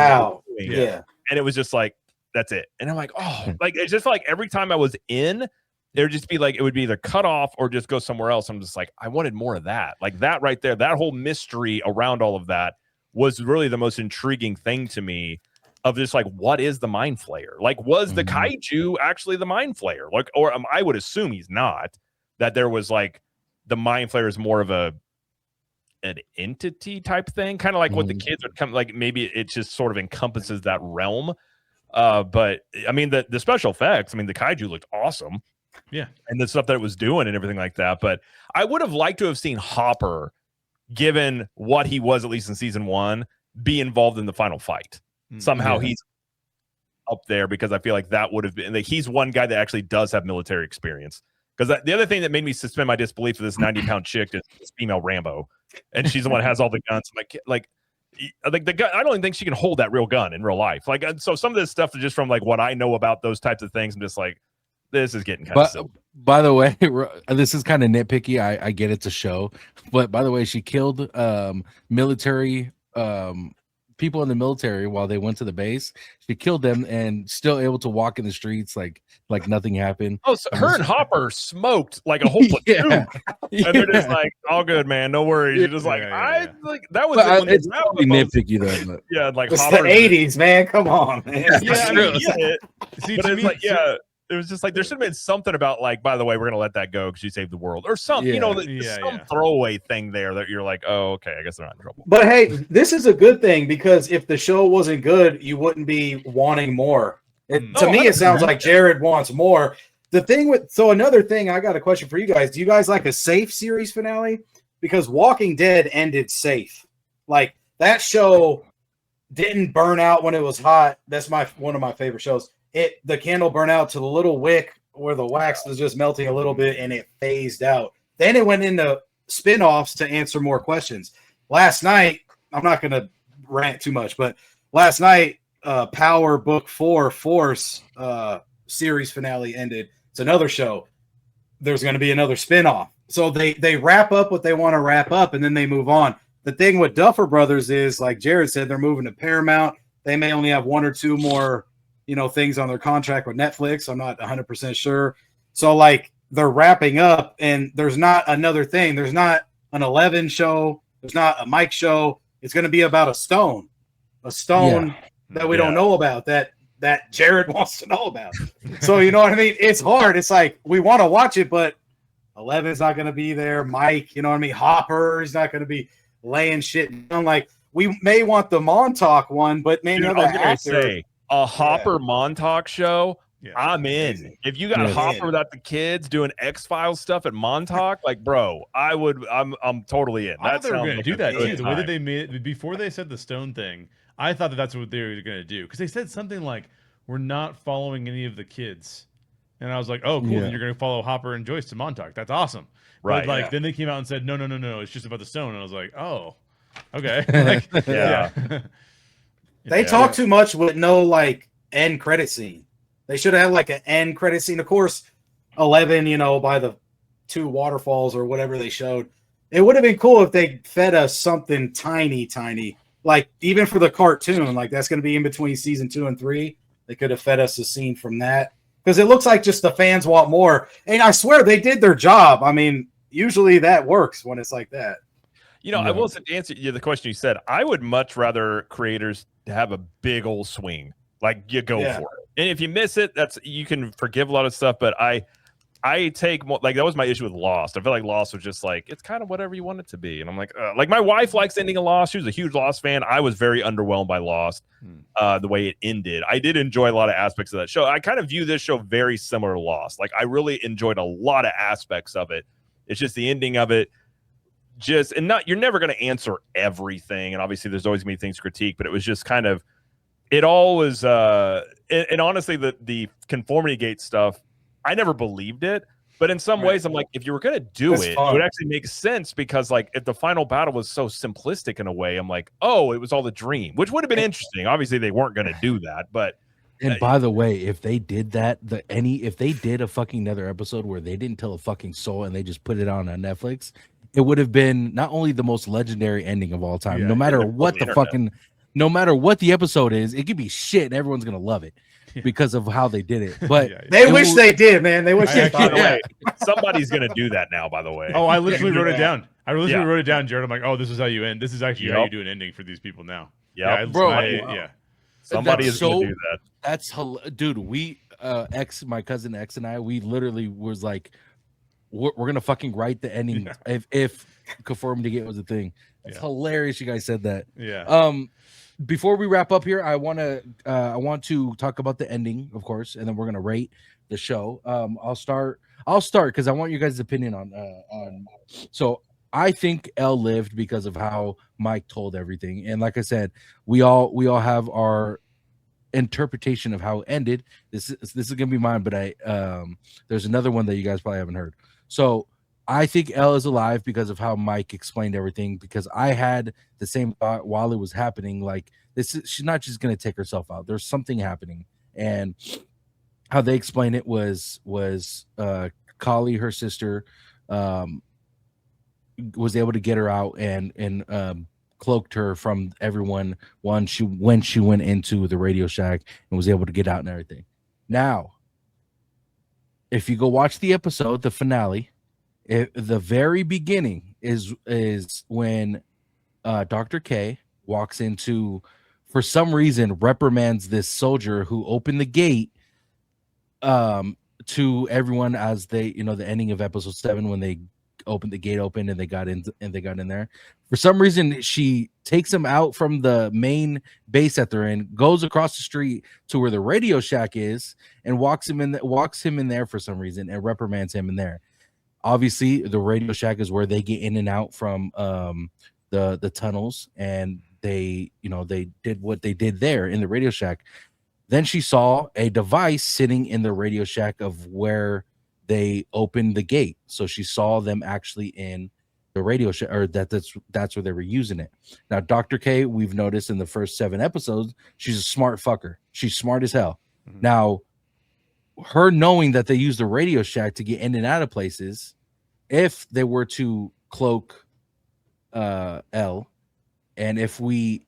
it. And it was just like, that's it. And I'm like, oh, like, it's just like every time I was in, there'd just be like, it would be either cut off or just go somewhere else. I'm just like, I wanted more of that. Like that right there, that whole mystery around all of that was really the most intriguing thing to me of just like, what is the Mind Flayer? Like, was the kaiju actually the Mind Flayer? Like, or I would assume he's not, that there was like, the Mind Flayer is more of an entity type thing, kind of like what the kids would come, like maybe it just sort of encompasses that realm. But I mean, the special effects, I mean, the kaiju looked awesome. Yeah. And the stuff that it was doing and everything like that. But I would have liked to have seen Hopper, given what he was, at least in season 1, be involved in the final fight. Somehow he's up there, because I feel like that would have been, like, he's one guy that actually does have military experience. Because the other thing that made me suspend my disbelief of this 90-pound chick is female Rambo. And she's the one that has all the guns. Like the gun, I don't even think she can hold that real gun in real life. Like, so some of this stuff is just from like what I know about those types of things. I'm just like, this is getting kind of silly. By the way, this is kind of nitpicky. I get it's a show, but by the way, she killed military people in the military while they went to the base. She killed them and still able to walk in the streets like nothing happened. Oh, so her and Hopper smoked like a whole platoon. And they're just like, all good, man, no worries. You're just like, like that was it's probably nitpicky though. But. Yeah, like it's the 80s, man. Come on, man. Yeah, I mean, see, but it's like, it was just like there should have been something about like, by the way, we're gonna let that go because you saved the world, or some, you know, some throwaway thing there that you're like, oh, okay, I guess they're not in trouble. But hey, this is a good thing, because if the show wasn't good, you wouldn't be wanting more. To me, it sounds like Jared wants more. The thing with another thing, I got a question for you guys. Do you guys like a safe series finale? Because Walking Dead ended safe. Like, that show didn't burn out when it was hot. That's one of my favorite shows. The candle burned out to the little wick where the wax was just melting a little bit, and it phased out. Then it went into spin-offs to answer more questions. Last night, I'm not going to rant too much, but last night, Power Book 4 Force series finale ended. It's another show. There's going to be another spin-off. So they wrap up what they want to wrap up, and then they move on. The thing with Duffer Brothers is, like Jared said, they're moving to Paramount. They may only have one or two more things on their contract with Netflix. I'm not 100% sure. So like they're wrapping up, and there's not another thing. There's not an 11 show. There's not a Mike show. It's going to be about a stone that we don't know about, that Jared wants to know about. So, you know what I mean? It's hard. It's like, we want to watch it, but 11's not going to be there. Mike, you know what I mean? Hopper is not going to be laying shit down. Like, we may want the Montauk one, but maybe a Hopper Montauk show, I'm in. If you got Hopper without the kids doing X-Files stuff at Montauk, like, bro, I'm totally in. I thought they were going to do that too. The way that they made it, before they said the stone thing, I thought that that's what they were going to do because they said something like, "We're not following any of the kids," and I was like, "Oh, cool! Yeah. Then you're going to follow Hopper and Joyce to Montauk. That's awesome." Right. But like, Yeah. then they came out and said, "No, it's just about the stone." And I was like, "Oh, okay." Like, Yeah. They talk too much with no like end credit scene. They should have had like an end credit scene. Of course, 11, by the 2 waterfalls or whatever they showed. It would have been cool if they fed us something tiny, like even for the cartoon, like that's going to be in between season 2 and 3. They could have fed us a scene from that because it looks like just the fans want more. And I swear they did their job. I mean, usually that works when it's like that. I will say, to answer the question you said, I would much rather creators have a big old swing. Like you go for it. And if you miss it, you can forgive a lot of stuff. But I take more, like that was my issue with Lost. I feel like Lost was just like, it's kind of whatever you want it to be. And I'm like my wife likes ending of Lost. She was a huge Lost fan. I was very underwhelmed by Lost, the way it ended. I did enjoy a lot of aspects of that show. I kind of view this show very similar to Lost. Like I really enjoyed a lot of aspects of it. It's just the ending of it. You're never going to answer everything. And obviously there's always going to be things to critique, but it was just kind of, it all was, and honestly, the conformity gate stuff, I never believed it. But in some ways, I'm like, if you were going to do it would actually make sense because, like, if the final battle was so simplistic in a way, I'm like, oh, it was all the dream, which would have been interesting. Obviously, they weren't going to do that. But and by the way, if they did that, if they did a fucking another episode where they didn't tell a fucking soul and they just put it on Netflix, it would have been not only the most legendary ending of all time, no matter what no matter what the episode is, it could be shit and everyone's gonna love it because of how they did it. But they wish they did, man. They wish they thought of somebody's gonna do that now, by the way. Oh, I literally wrote it down. Wrote it down, Jared. I'm like, oh, this is how you end. This is actually how you do an ending for these people now. Yeah, bro. Somebody is gonna do that. That's dude. We my cousin X and I, we literally was like, we're gonna fucking write the ending if conformity gate was a thing. It's hilarious you guys said that. Yeah. Before we wrap up here, I want to talk about the ending, of course, and then we're gonna rate the show. I'll start because I want you guys' opinion on. So I think Elle lived because of how Mike told everything, and like I said, we all have our interpretation of how it ended. This is gonna be mine, but there's another one that you guys probably haven't heard. So I think Elle is alive because of how Mike explained everything, because I had the same thought while it was happening. Like, she's not just going to take herself out. There's something happening. And how they explained it was Kali, her sister, was able to get her out and cloaked her from everyone when she went into the Radio Shack and was able to get out and everything. Now, if you go watch the episode, the finale, the very beginning is when Dr. K walks into, for some reason, reprimands this soldier who opened the gate to everyone as they, the ending of episode 7 when they opened the gate open and they got in there. For some reason, she takes him out from the main base that they're in, goes across the street to where the Radio Shack is, and walks him in there for some reason and reprimands him in there. Obviously, the Radio Shack is where they get in and out from the tunnels, and they did what they did there in the Radio Shack. Then she saw a device sitting in the Radio Shack of where they opened the gate. So she saw them actually in the Radio Shack, or that's where they were using it. Now, Dr. K, we've noticed in the first 7 episodes, she's a smart fucker. She's smart as hell. Mm-hmm. Now, her knowing that they use the Radio Shack to get in and out of places, if they were to cloak Elle, and if we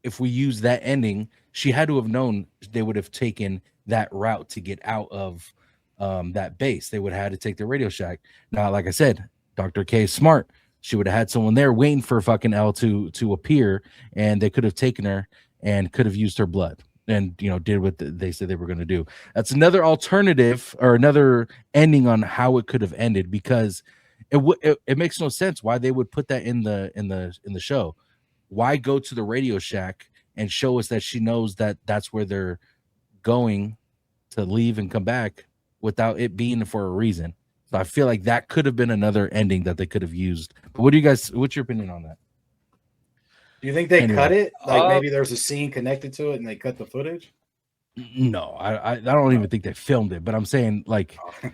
use that ending, she had to have known they would have taken that route to get out of that base. They would have had to take the Radio Shack. Now, like I said, Dr. K is smart. She would have had someone there waiting for fucking Elle to appear, and they could have taken her and could have used her blood and did what they said they were going to do. That's another alternative or another ending on how it could have ended, because it makes no sense why they would put that in the show. Why go to the Radio Shack and show us that she knows that that's where they're going to leave and come back without it being for a reason? So I feel like that could have been another ending that they could have used. But what's your opinion on that? Do you think they cut Anyway. it? Like maybe there's a scene connected to it and they cut the footage? No, I don't even think they filmed it, but I'm saying like Oh.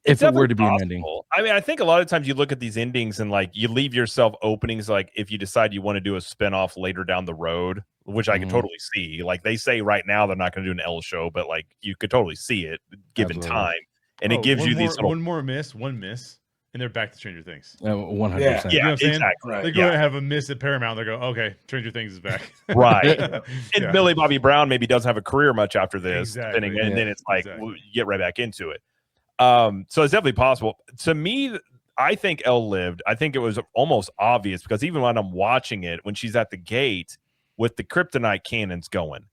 if it were to be possible. an ending. I mean, I think a lot of times you look at these endings and like you leave yourself openings, like if you decide you want to do a spinoff later down the road, which I could totally see. Like they say right now they're not going to do an L show, but like you could totally see it given time. And it gives you these one miss, and they're back to Stranger Things. 100%. Yeah, you know what I'm saying? exactly. Right. They go and have a miss at Paramount. They go, okay, Stranger Things is back. Right. And Millie Bobby Brown maybe doesn't have a career much after this. Exactly. And then it's like you get right back into it. So it's definitely possible. To me, I think Elle lived. I think it was almost obvious because even when I'm watching it, when she's at the gate with the kryptonite cannons going,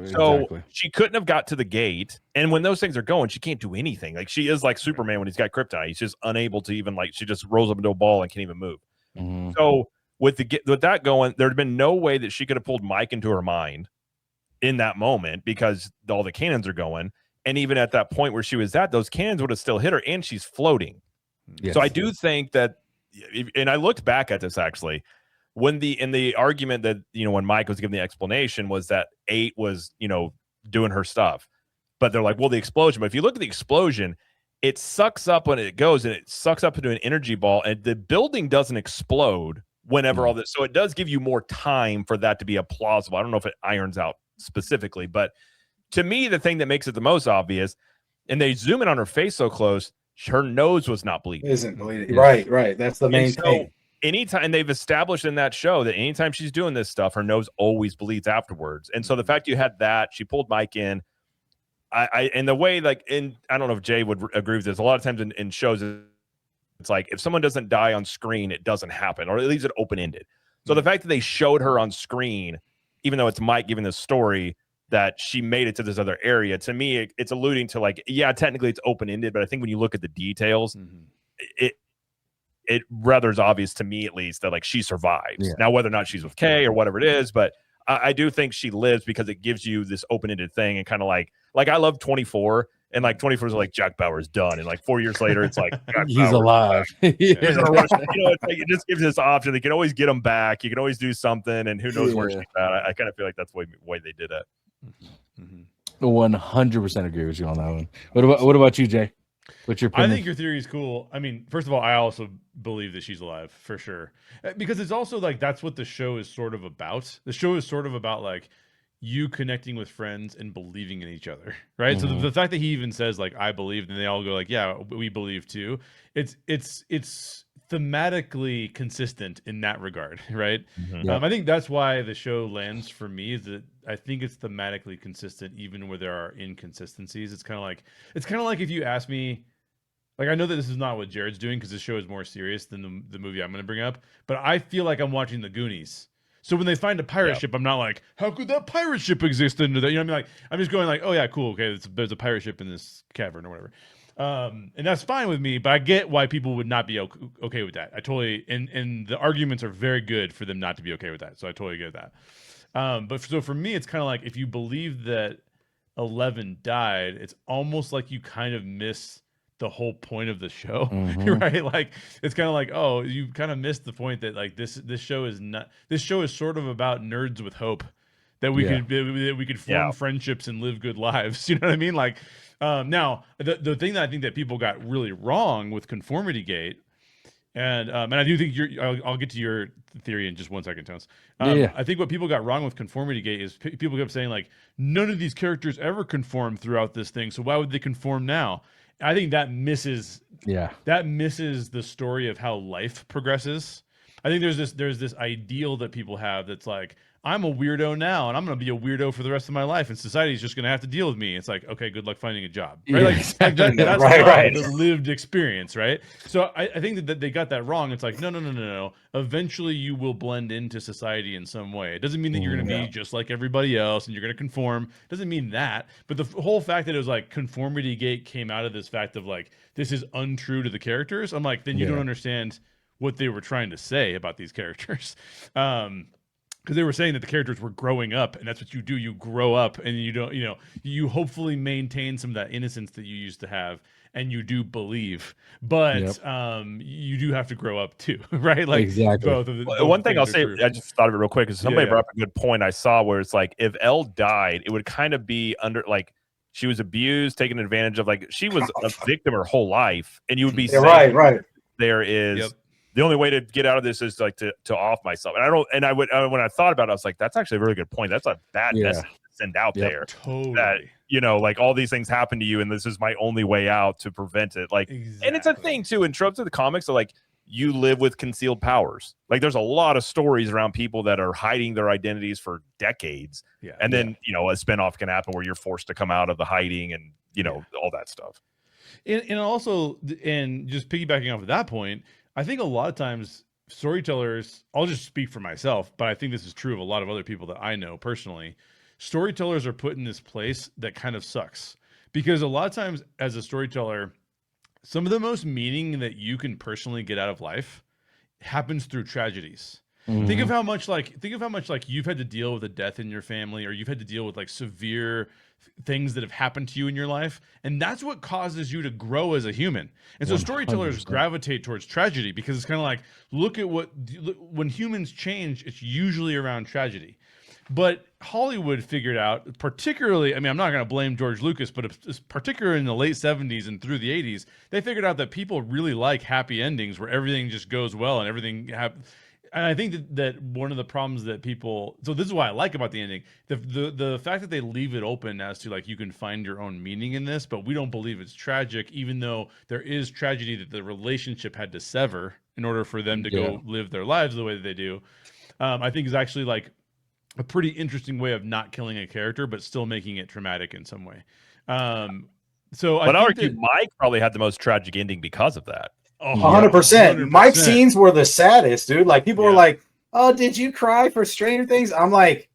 so she couldn't have got to the gate. And when those things are going, she can't do anything. Like she is like Superman when he's got kryptonite. He's just unable to even like she just rolls up into a ball and can't even move. So with that going, there'd been no way that she could have pulled Mike into her mind in that moment because all the cannons are going. And even at that point where she was at, those cannons would have still hit her, and she's floating. Yes. So I do think that, and I looked back at this actually, when in the argument that when Mike was giving the explanation was that 8 was doing her stuff, but they're like, well, the explosion. But if you look at the explosion, it sucks up when it goes, and it sucks up into an energy ball, and the building doesn't explode whenever all this. So it does give you more time for that to be a plausible. I don't know if it irons out specifically, but to me, the thing that makes it the most obvious, and they zoom in on her face so close, her nose was not bleeding. Isn't bleeding. Right. That's the main thing. Anytime, and they've established in that show that anytime she's doing this stuff, her nose always bleeds afterwards. And so the fact you had that, she pulled Mike in. And the way, like, I don't know if Jay would agree with this. A lot of times in shows, it's like if someone doesn't die on screen, it doesn't happen, or it leaves it open-ended. So the fact that they showed her on screen, even though it's Mike giving this story, that she made it to this other area, to me, it's alluding to like, yeah, technically it's open-ended, but I think when you look at the details, it rather is obvious to me, at least, that like she survives. Yeah. Now, whether or not she's with Kay or whatever it is, but I do think she lives because it gives you this open-ended thing, and kind of like I love 24, and like 24 is like Jack Bauer's done, and like 4 years later, it's like he's alive. It's like, it just gives this option. They can always get him back. You can always do something, and who knows where she's at. I kind of feel like that's the way they did it. 100% agree with you on that one. What about you, Jay? What's your opinion? I think your theory is cool. I mean, first of all, I also believe that she's alive for sure, because it's also like that's what the show is sort of about. The show is sort of about like you connecting with friends and believing in each other, right? So the fact that he even says like I believe, and they all go like, yeah, we believe too. It's thematically consistent in that regard, right? I think that's why the show lands for me, is that I think it's thematically consistent even where there are inconsistencies. It's kind of like if you ask me, like, I know that this is not what Jared's doing because this show is more serious than the movie I'm going to bring up, but I feel like I'm watching the Goonies. So when they find a pirate ship, I'm not like, how could that pirate ship exist into that? You know what I mean? Like, I'm just going like, oh yeah, cool. Okay, there's a pirate ship in this cavern or whatever. And that's fine with me, but I get why people would not be okay with that. I totally, and the arguments are very good for them not to be okay with that. So I totally get that. But so for me, it's kind of like if you believe that 11 died, it's almost like you kind of miss the whole point of the show, right? Like it's kind of like, oh, you kind of missed the point that like this show is sort of about nerds with hope, that we could form friendships and live good lives. You know what I mean? Like now the thing that I think that people got really wrong with Conformity Gate, and I do think I'll get to your theory in just 1 second, Tones. I think what people got wrong with Conformity Gate is people kept saying like none of these characters ever conform throughout this thing, so why would they conform now? I think that misses the story of how life progresses. I think there's this ideal that people have that's like, I'm a weirdo now, and I'm going to be a weirdo for the rest of my life, and society's just going to have to deal with me. It's like, okay, good luck finding a job, right? Yeah, like, exactly. that's right. the lived experience, right? So I think that they got that wrong. It's like, no. Eventually, you will blend into society in some way. It doesn't mean that you're going to be just like everybody else, and you're going to conform. It doesn't mean that. But the whole fact that it was like Conformity Gate came out of this fact of like, this is untrue to the characters. I'm like, then you don't understand what they were trying to say about these characters. because they were saying that the characters were growing up, and that's what you do. You grow up, and you don't, you hopefully maintain some of that innocence that you used to have, and you do believe, but you do have to grow up too, right? Like exactly. both of the One thing I'll say, true. I just thought of it real quick, is somebody brought up a good point I saw where it's like, if Elle died, it would kind of be under like she was abused, taken advantage of, like she was a victim her whole life, and you would be saying, right. There is. The only way to get out of this is like to off myself. And when I thought about it, I was like, that's actually a very good point. That's a bad message to send out there. Totally. That, like all these things happen to you and this is my only way out to prevent it. Like, and it's a thing too, in tropes of the comics, so like you live with concealed powers. Like there's a lot of stories around people that are hiding their identities for decades. Yeah. And then, a spinoff can happen where you're forced to come out of the hiding and, all that stuff. And also, and just piggybacking off of that point, I think a lot of times storytellers, I'll just speak for myself, but I think this is true of a lot of other people that I know personally. Storytellers are put in this place that kind of sucks, because a lot of times as a storyteller, some of the most meaning that you can personally get out of life happens through tragedies. Think of how much like you've had to deal with a death in your family, or you've had to deal with like severe things that have happened to you in your life, and that's what causes you to grow as a human. And so 100%. Storytellers gravitate towards tragedy because it's kind of like, look at when humans change, it's usually around tragedy. But Hollywood figured out, particularly, I mean, I'm not going to blame George Lucas, but it's particularly in the late 70s and through the 80s, they figured out that people really like happy endings where everything just goes well and everything happens. And I think that one of the problems that people, so this is what I like about the ending, the fact that they leave it open as to like, you can find your own meaning in this, but we don't believe it's tragic, even though there is tragedy that the relationship had to sever in order for them to go live their lives the way that they do. I think is actually like a pretty interesting way of not killing a character, but still making it traumatic in some way. So I argue Mike probably had the most tragic ending because of that. 100%. Mike's scenes were the saddest, dude. Like people were like, "Oh, did you cry for Stranger Things?" I'm like,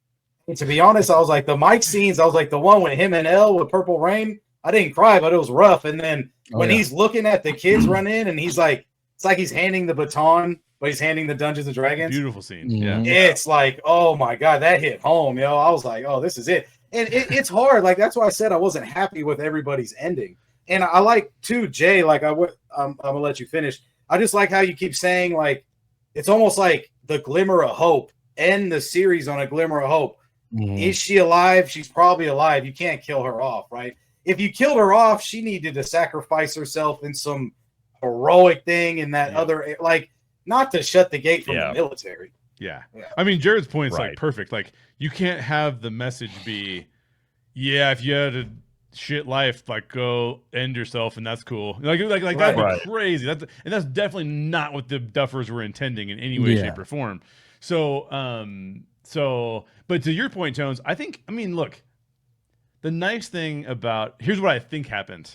to be honest, I was like, the Mike scenes, I was like, the one with him and Elle with Purple Rain, I didn't cry, but it was rough. And then when he's looking at the kids run in, and he's like, it's like he's handing the baton, but he's handing the Dungeons and Dragons. Beautiful scene. Yeah, it's like, oh my god, that hit home, yo. I was like, oh, this is it. And it's hard. Like that's why I said I wasn't happy with everybody's ending. And I like too, Jay. Like I'm gonna let you finish. I just like how you keep saying like it's almost like the glimmer of hope. End the series on a glimmer of hope. Is she alive? She's probably alive. You can't kill her off, right? If you killed her off, she needed to sacrifice herself in some heroic thing in that other, like not to shut the gate from the military. Yeah. I mean, Jared's point is like perfect. Like you can't have the message be, if you had a shit life, like go end yourself and that's cool. Like that'd be crazy. That's definitely not what the Duffers were intending in any way, shape, or form. So, but to your point, Tones, I mean, look, the nice thing about, here's what I think happened.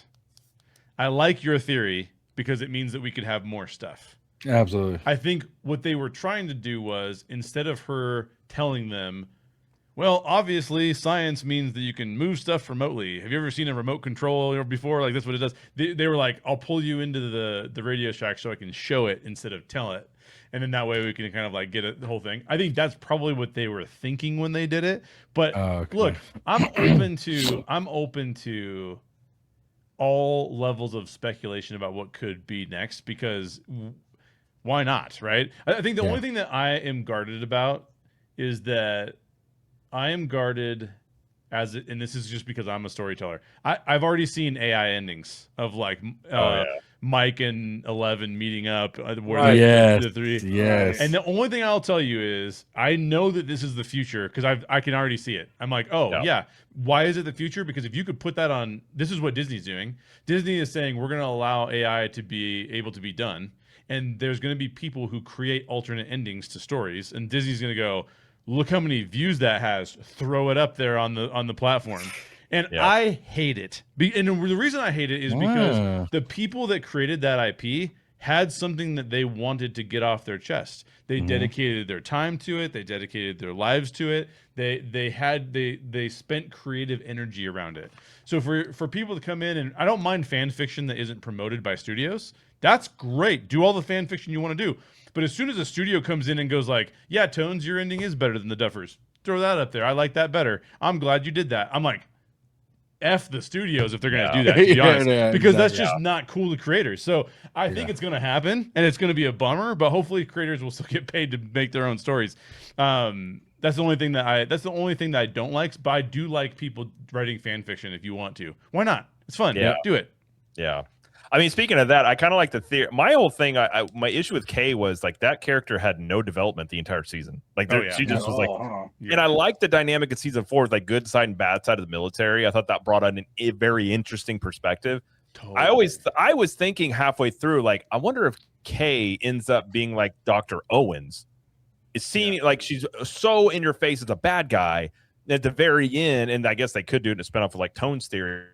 I like your theory because it means that we could have more stuff. Absolutely. I think what they were trying to do was, instead of her telling them, well, obviously science means that you can move stuff remotely. Have you ever seen a remote control before? Like that's what it does. They were like, I'll pull you into the Radio Shack so I can show it instead of tell it. And then that way we can kind of like get the whole thing. I think that's probably what they were thinking when they did it. But look, I'm open to all levels of speculation about what could be next, because why not, right? I think the only thing that I am guarded about is that I am guarded and this is just because I'm a storyteller. I've already seen AI endings of like Mike and 11 meeting up where the three. Yes. And the only thing I'll tell you is I know that this is the future because I can already see it. I'm like, why is it the future? Because if you could put that on, this is what Disney's doing. Disney is saying we're going to allow AI to be able to be done. And there's going to be people who create alternate endings to stories. And Disney's going to go, look how many views that has. Throw it up there on the platform. And I hate it. And the reason I hate it is because the people that created that IP had something that they wanted to get off their chest. They Mhm. dedicated their time to it. They dedicated their lives to it. They spent creative energy around it. So for people to come in, and I don't mind fan fiction that isn't promoted by studios. That's great. Do all the fan fiction you want to do. But as soon as a studio comes in and goes like, yeah, Tones, your ending is better than the Duffers. Throw that up there. I like that better. I'm glad you did that. I'm like, F the studios if they're going to do that, to be honest, because that's just not cool to creators. So I think it's going to happen, and it's going to be a bummer, but hopefully creators will still get paid to make their own stories. That's the only thing that I don't like, but I do like people writing fan fiction if you want to. Why not? It's fun. Yeah. Do it. Yeah. I mean, speaking of that, I kind of like the theory. My whole thing, my issue with Kay was like that character had no development the entire season. Like she just was like, and I like the dynamic in season 4 with like good side and bad side of the military. I thought that brought on a very interesting perspective. Totally. I was thinking halfway through, like, I wonder if Kay ends up being like Dr. Owens. It seems like she's so in your face as a bad guy at the very end, and I guess they could do it in a spinoff of like Tone's theory.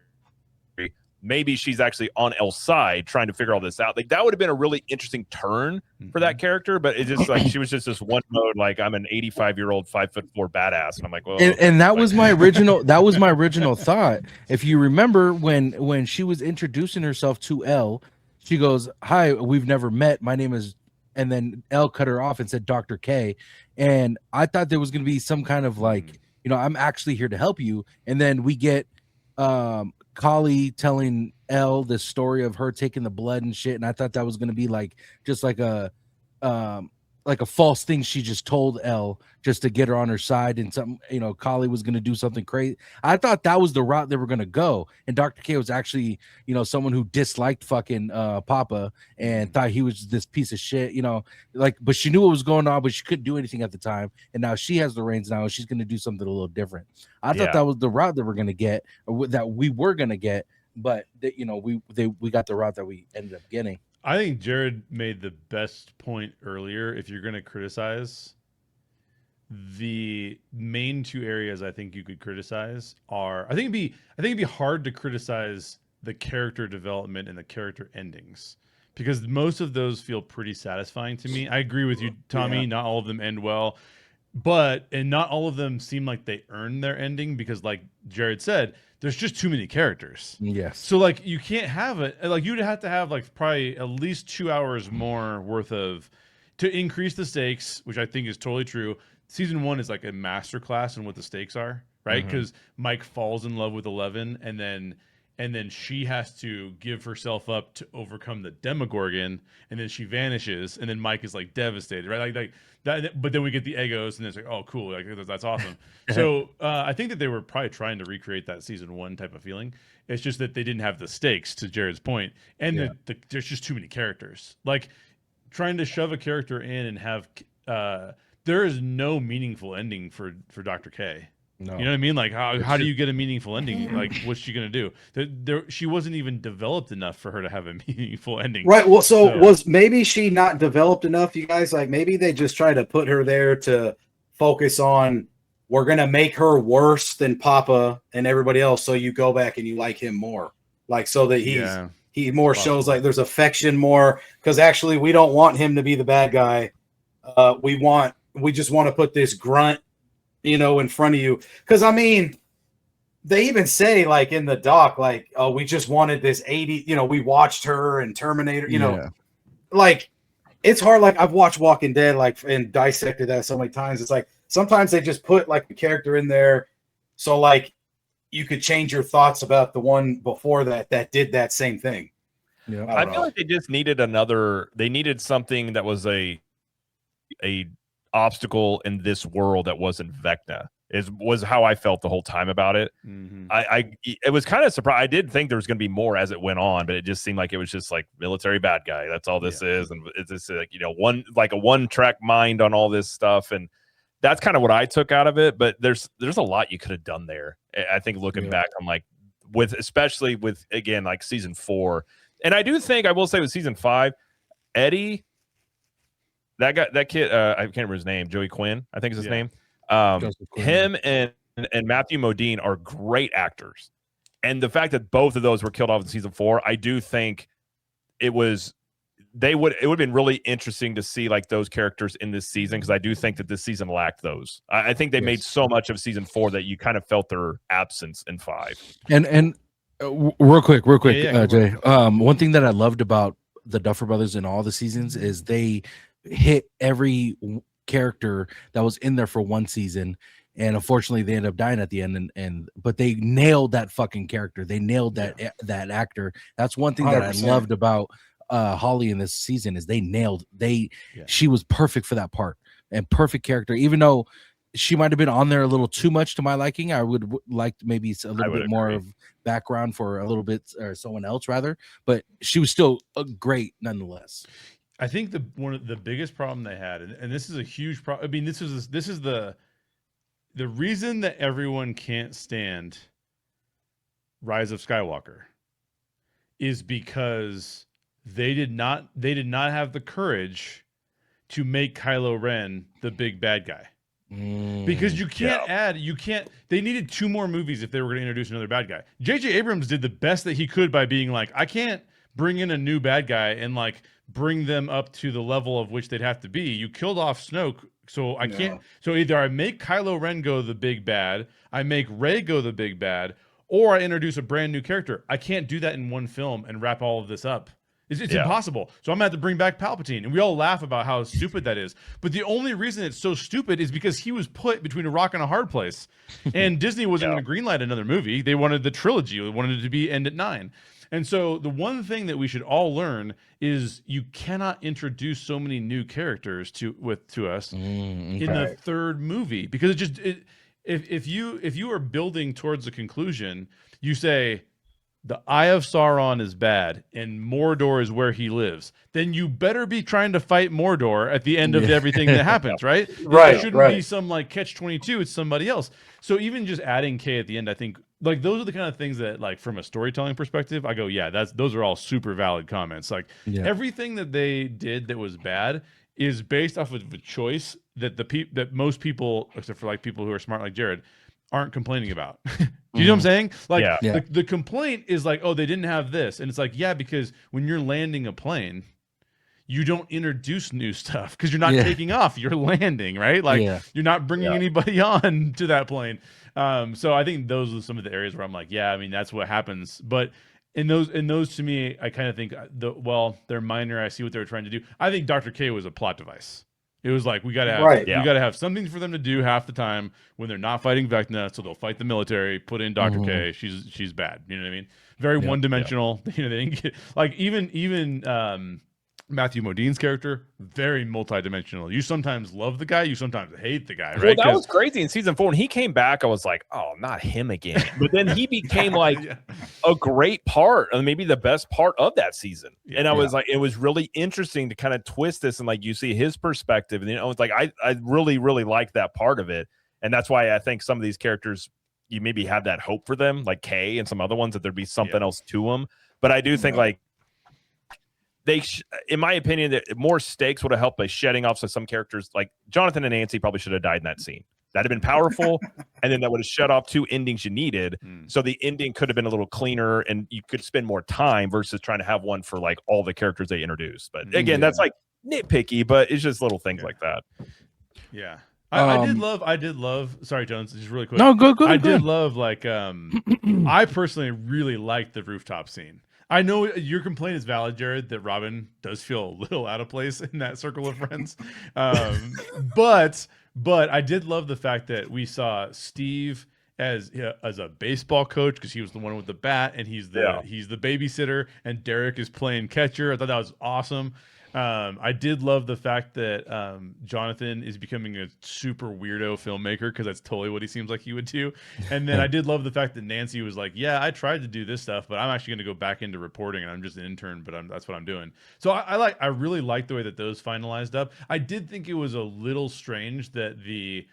Maybe she's actually on Elle's side trying to figure all this out. Like that would have been a really interesting turn for that character, but it's just like she was just this one mode, like I'm an 85-year-old 5'4" badass, and I'm like, well, and that was my original. That was my original thought. If you remember when she was introducing herself to Elle, she goes, "Hi, we've never met. My name is," and then Elle cut her off and said Dr. K, and I thought there was going to be some kind of like, I'm actually here to help you, and then we get Kali telling Elle the story of her taking the blood and shit, and I thought that was going to be like just like a false thing she just told Elle just to get her on her side, and something, Kali was going to do something crazy. I thought that was the route they were going to go, and Dr. K was actually someone who disliked fucking Papa and thought he was this piece of shit, but she knew what was going on, but she couldn't do anything at the time, and now she has the reins now, and she's going to do something a little different. I thought that was the route that we're going to get, or that we were going to get, but we got the route that we ended up getting. I think Jared made the best point earlier. If you're going to criticize, the main two areas I think you could criticize are, I think it'd be hard to criticize the character development and the character endings, because most of those feel pretty satisfying to me. I agree with you, Tommy. Not all of them end well, and not all of them seem like they earn their ending, because like Jared said, there's just too many characters. Yes. So like you can't have it. Like you'd have to have like probably at least 2 hours more worth of, to increase the stakes, which I think is totally true. Season 1 is like a masterclass in what the stakes are, right? Because Mike falls in love with 11, and then she has to give herself up to overcome the Demogorgon, and then she vanishes, and then Mike is like devastated, right? Like that. But then we get the Egos, and it's like, oh, cool, like that's awesome. So I think that they were probably trying to recreate that season 1 type of feeling. It's just that they didn't have the stakes, to Jared's point, and there's just too many characters. Like trying to shove a character in and have there is no meaningful ending for Dr. K. No. You know what I mean? Like how do you get a meaningful ending? Like what's she gonna do? She wasn't even developed enough for her to have a meaningful ending. Right. Well, so was maybe she not developed enough, you guys? Like maybe they just try to put her there to focus on, we're gonna make her worse than Papa and everybody else, so you go back and you like him more. Like so that he more shows like there's affection more, because actually we don't want him to be the bad guy. We just want to put this grunt in front of you, because I mean they even say like in the doc, like, oh, we just wanted this 80, we watched her and Terminator, like it's hard. Like I've watched Walking Dead like and dissected that so many times. It's like sometimes they just put like a character in there so like you could change your thoughts about the one before that did that same thing. I feel like they just needed they needed something that was a obstacle in this world that wasn't Vecna, was how I felt the whole time about it. It was kind of surprised. I did think there was going to be more as it went on, but it just seemed like it was just like military bad guy. That's all this is, and it's just like a one-track mind on all this stuff, and that's kind of what I took out of it. But there's a lot you could have done there. I think looking back, I'm like, especially with again like season 4, and I do think I will say with season 5, Eddie. That kid, I can't remember his name. Joey Quinn, I think is his name. Him and Matthew Modine are great actors, and the fact that both of those were killed off in season 4, I do think it was it would have been really interesting to see like those characters in this season, because I do think that this season lacked those. I think they made so much of season 4 that you kind of felt their absence in 5. And real quick, Jay. Mm-hmm. One thing that I loved about the Duffer Brothers in all the seasons is they hit every character that was in there for one season, and unfortunately they end up dying at the end. But they nailed that fucking character. They nailed that actor. That's one thing that 100%. I loved about Holly in this season is she was perfect for that part and perfect character. Even though she might have been on there a little too much to my liking, I would like maybe a little bit more of background for a little bit, or someone else rather. But she was still great nonetheless. I think one of the biggest problem they had, and this is a huge problem. I mean, this is the reason that everyone can't stand Rise of Skywalker is because they did not have the courage to make Kylo Ren the big bad guy. Because you can't they needed 2 more movies if they were going to introduce another bad guy. J.J. Abrams did the best that he could by being like, I can't bring in a new bad guy and like bring them up to the level of which they'd have to be. You killed off Snoke, so I can't. So either I make Kylo Ren go the big bad, I make Rey go the big bad, or I introduce a brand new character. I can't do that in one film and wrap all of this up. It's impossible. So I'm gonna have to bring back Palpatine, and we all laugh about how stupid that is. But the only reason it's so stupid is because he was put between a rock and a hard place, and Disney wasn't going to greenlight another movie. They wanted the trilogy. They wanted it to be end at 9. And so the one thing that we should all learn is you cannot introduce so many new characters to us in the 3rd movie, because if you are building towards a conclusion, you say the Eye of Sauron is bad and Mordor is where he lives, then you better be trying to fight Mordor at the end of everything that happens, right? It shouldn't be some like catch-22, it's somebody else. So even just adding K at the end, I think like those are the kind of things that like from a storytelling perspective, I go, those are all super valid comments. Like everything that they did that was bad is based off of a choice that that most people, except for like people who are smart like Jared, aren't complaining about. You know what I'm saying? Like the complaint is like, oh, they didn't have this. And it's like, because when you're landing a plane, you don't introduce new stuff because you're not taking off, you're landing, right? Like you're not bringing anybody on to that plane. So I think those are some of the areas where I'm like, I mean, that's what happens. But in those to me, I kind of think they're minor. I see what they were trying to do. I think Dr. K was a plot device. It was like we got to have something for them to do half the time when they're not fighting Vecna, so they'll fight the military. Put in Dr. K, she's bad. You know what I mean? Very one dimensional. You know, they didn't get like even Matthew Modine's character, very multidimensional. You sometimes love the guy, you sometimes hate the guy, right? Well, that was crazy in season 4. When he came back, I was like, oh, not him again. But then he became like a great part, and maybe the best part of that season. And I was like, it was really interesting to kind of twist this and like you see his perspective. And it's like I really, really like that part of it. And that's why I think some of these characters, you maybe have that hope for them, like Kay and some other ones, that there'd be something else to them. But I do think like in my opinion, that more stakes would have helped by shedding off some characters. Like Jonathan and Nancy probably should have died in that scene. That'd have been powerful, and then that would have shut off 2 endings you needed. So the ending could have been a little cleaner, and you could spend more time versus trying to have one for like all the characters they introduced. But again, that's like nitpicky, but it's just little things like that. Yeah. I did love. Sorry, Jones. Just really quick. No, go. I did love like. I personally really liked the rooftop scene. I know your complaint is valid, Jared, that Robin does feel a little out of place in that circle of friends. But I did love the fact that we saw Steve as a baseball coach, because he was the one with the bat, and he's the babysitter, and Derek is playing catcher. I thought that was awesome. I did love the fact that Jonathan is becoming a super weirdo filmmaker, because that's totally what he seems like he would do. And then I did love the fact that Nancy was like, I tried to do this stuff, but I'm actually going to go back into reporting, and I'm just an intern, but that's what I'm doing. So I really like the way that those finalized up. I did think it was a little strange that the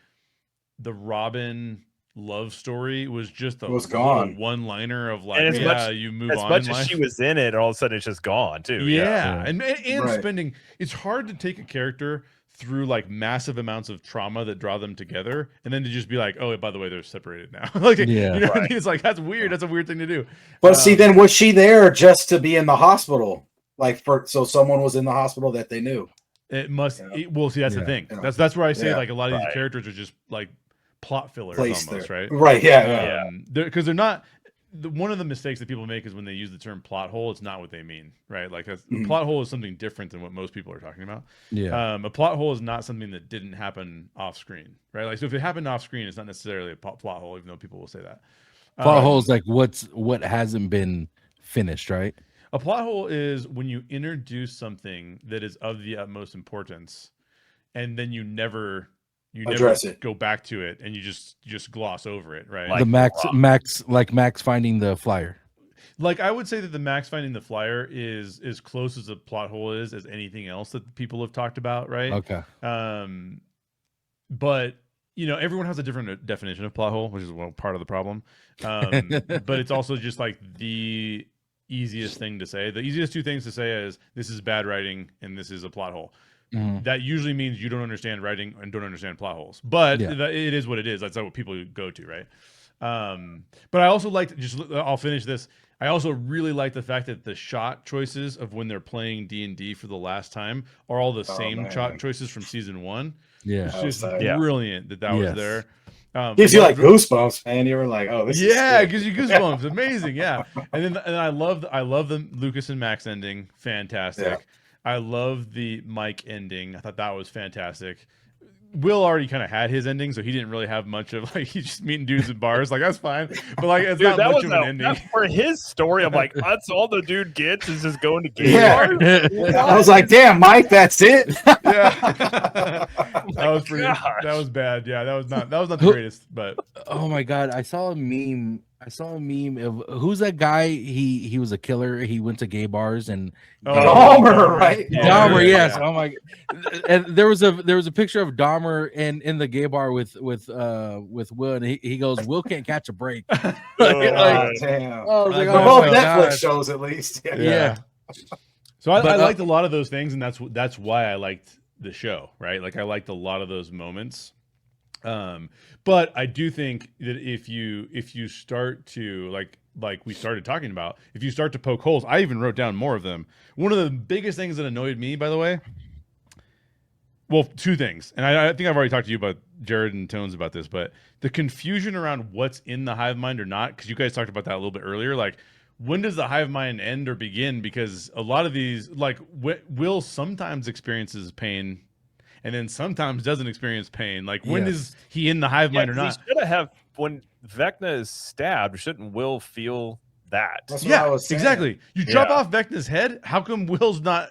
Robin love story was just a one-liner of like, you move on. As much as she was in it, all of a sudden it's just gone too. And spending. It's hard to take a character through like massive amounts of trauma that draw them together, and then to just be like, oh, by the way, they're separated now. Like, you know what I mean? It's like, that's weird. That's a weird thing to do. But see, then was she there just to be in the hospital? Like so someone was in the hospital that they knew. It must. You know? Well, see, that's the Yeah, thing. you know. That's where I say Yeah. like a lot of these Right. characters are just like plot fillers Placed almost, there. right? Right. Yeah. Because they're not. One of the mistakes that people make is when they use the term plot hole, it's not what they mean, right? Like a plot hole is something different than what most people are talking about. Yeah. A plot hole is not something that didn't happen off screen, right? Like, so if it happened off screen, it's not necessarily a plot hole, even though people will say that. Plot hole is like what hasn't been finished, right? A plot hole is when you introduce something that is of the utmost importance, and then you never Address it. go back to it, and you just gloss over it, right? Like The Max finding the flyer. Like I would say that the Max finding the flyer is as close as a plot hole is as anything else that people have talked about, right? Okay. But you know, everyone has a different definition of plot hole, which is part of the problem. But it's also just like the easiest thing to say. The easiest two things to say is this is bad writing and this is a plot hole. That usually means you don't understand writing and don't understand plot holes. But it is what it is. That's what people go to, right? But I also like I'll finish this. I also really like the fact that the shot choices of when they're playing D&D for the last time are all the same shot choices from season 1. Yeah. It's just brilliant that was there. Gives you like goosebumps, man. You were like, oh, this is it gives you goosebumps. Amazing, yeah. And I love the Lucas and Max ending. Fantastic. Yeah. I love the Mike ending. I thought that was fantastic. Will already kind of had his ending, so he didn't really have much of like he's just meeting dudes in bars. Like that's fine, but like it's not much of an ending. For his story, I'm like, that's all the dude gets is just going to gay bars. I was like, damn, Mike, that's it. That was pretty. That was bad. Yeah, that was not the greatest. But oh my god, I saw a meme of who's that guy? He was a killer. He went to gay bars and Dahmer, right? Dahmer, yes. Oh my! And there was a picture of Dahmer in the gay bar with Will, and he goes, Will can't catch a break. Damn. Oh, They're both Netflix shows, at least. Yeah. So I liked a lot of those things, and that's why I liked the show, right? Like I liked a lot of those moments. But I do think that if you start to like we started talking about, if you start to poke holes, I even wrote down more of them. One of the biggest things that annoyed me, by the way, well, two things, and I think I've already talked to you about Jared and Tones about this, but the confusion around what's in the hive mind or not, because you guys talked about that a little bit earlier, like when does the hive mind end or begin? Because a lot of these, like Will sometimes experiences pain and then sometimes doesn't experience pain. Like when is he in the hive mind or not? He should have when Vecna is stabbed. Shouldn't Will feel that? That's what I was saying. Exactly. You chop off Vecna's head. How come Will's not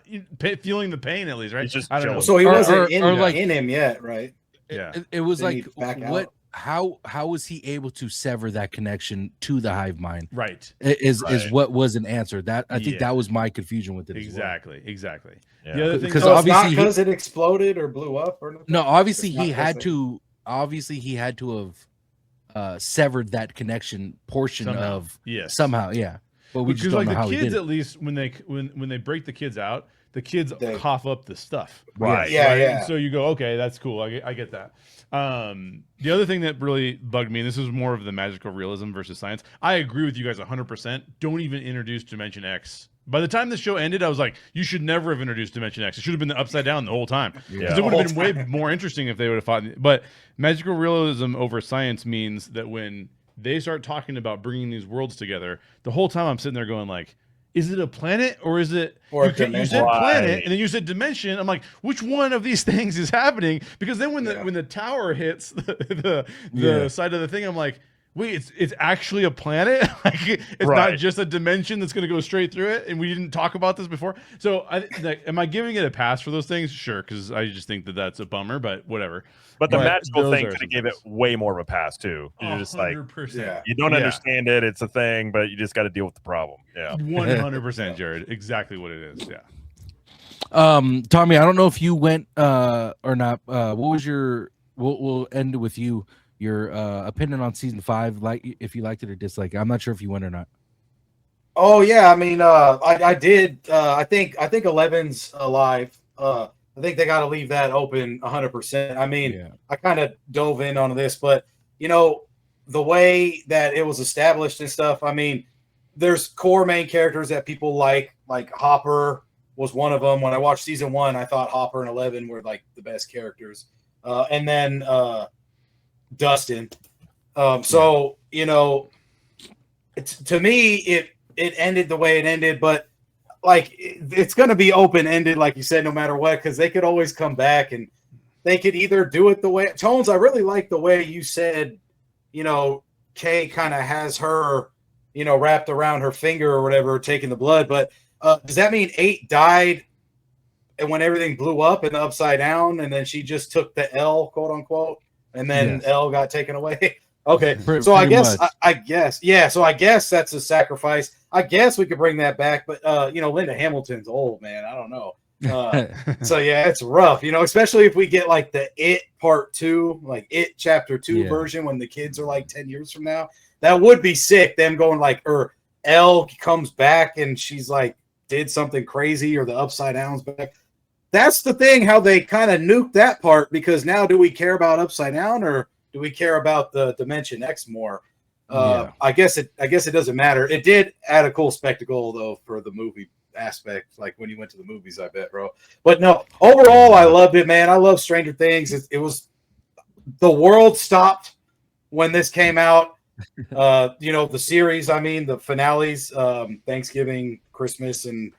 feeling the pain at least? Right? He's just I don't know. So he wasn't in him yet, right? Yeah. It was Then like he'd back what? out. How was he able to sever that connection to the hive mind? Right. Is what wasn't answered. That I think that was my confusion with it. Exactly. As well. The other thing, because So it's obviously not because it exploded or blew up or nothing? no, obviously It's not he had 'cause to. Obviously he had to have severed that connection portion somehow. Yeah, but we just don't know how he did. The kids, it. at least when they break the kids out, the kids cough up the stuff. Right. Yeah. And so you go, okay, that's cool. I get that. The other thing that really bugged me, and this is more of the magical realism versus science. I agree with you guys 100%. Don't even introduce Dimension X. By the time the show ended, I was like, you should never have introduced Dimension X. It should have been the upside down the whole time. Because it would have been way more interesting if they would have fought. But magical realism over science means that when they start talking about bringing these worlds together, the whole time I'm sitting there going like, is it a planet or is it? Or you said planet and then you said dimension. I'm like, which one of these things is happening? Because then when the tower hits the side of the thing, I'm like, wait, it's actually a planet. Like it's not just a dimension that's going to go straight through it. And we didn't talk about this before. So am I giving it a pass for those things? Sure, because I just think that that's a bummer. But whatever. But the magical thing could have gave it way more of a pass too. You're just like, you don't understand it. It's a thing, but you just got to deal with the problem. Yeah, 100%, Jared. Exactly what it is. Yeah. Tommy, I don't know if you went or not. What was your? We'll end with you. Your opinion on season 5, like if you liked it or disliked it. I'm not sure if you went or not. Oh yeah, I mean, I did. I think 11's alive. I think they got to leave that open 100%. I mean, I kind of dove in on this, but you know, the way that it was established and stuff. I mean, there's core main characters that people like Hopper, was one of them. When I watched season 1, I thought Hopper and Eleven were like the best characters, and then Dustin. So you know, to me, it ended the way it ended, but like it's going to be open ended, like you said, no matter what, because they could always come back and they could either do it the way Tones. I really like the way you said, you know, Kay kind of has her, you know, wrapped around her finger or whatever, taking the blood. But does that mean 8 died and when everything blew up in the Upside Down, and then she just took the L, quote unquote, and then L got taken away? Okay, so I guess I guess so I guess that's a sacrifice. I guess we could bring that back, but you know, Linda Hamilton's old, man. I don't know. So yeah, it's rough, you know, especially if we get like the It Part 2, like It Chapter 2 version when the kids are like 10 years from now. That would be sick. Them going like, or Elle comes back and she's like did something crazy, or the Upside Down's back. That's the thing, how they kind of nuked that part, because now do we care about Upside Down, or do we care about the Dimension X more? I guess it doesn't matter. It did add a cool spectacle though for the movie aspect, like when you went to the movies, I bet, bro. But no, overall, I loved it, man. I love Stranger Things. It was, the world stopped when this came out. You know, the series, I mean, the finales, Thanksgiving, Christmas, and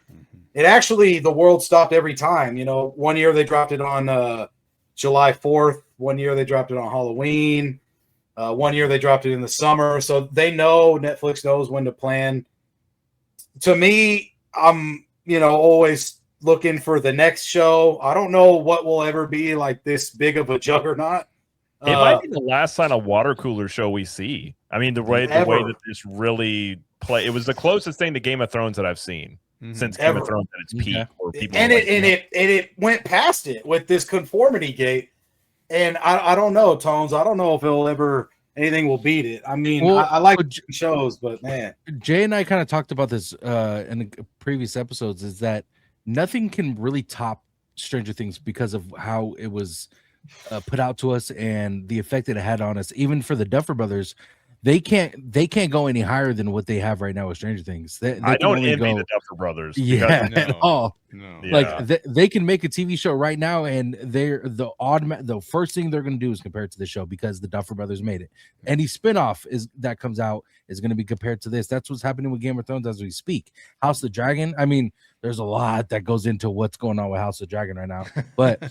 it actually, the world stopped every time. You know, one year they dropped it on July 4th. One year they dropped it on Halloween. One year they dropped it in the summer. So they know, Netflix knows when to plan. To me, I'm, you know, always looking for the next show. I don't know what will ever be like this big of a juggernaut. It might be the last kind of water cooler show we see. I mean, the way that this really it was the closest thing to Game of Thrones that I've seen since Game of Thrones at its peak. Where people it went past it with this conformity gate. And I don't know, Tones. I don't know if it'll ever, anything will beat it. I mean, I like shows, but man. Jay and I kind of talked about this in the previous episodes, is that nothing can really top Stranger Things because of how it was put out to us and the effect that it had on us. Even for the Duffer Brothers, they can't go any higher than what they have right now with Stranger Things. They I don't envy the Duffer Brothers. At all. No. Like they can make a TV show right now, and the first thing they're going to do is compare it to the show, because the Duffer Brothers made it. Any spinoff that comes out is going to be compared to this. That's what's happening with Game of Thrones as we speak. House of the Dragon. I mean, there's a lot that goes into what's going on with House of the Dragon right now. But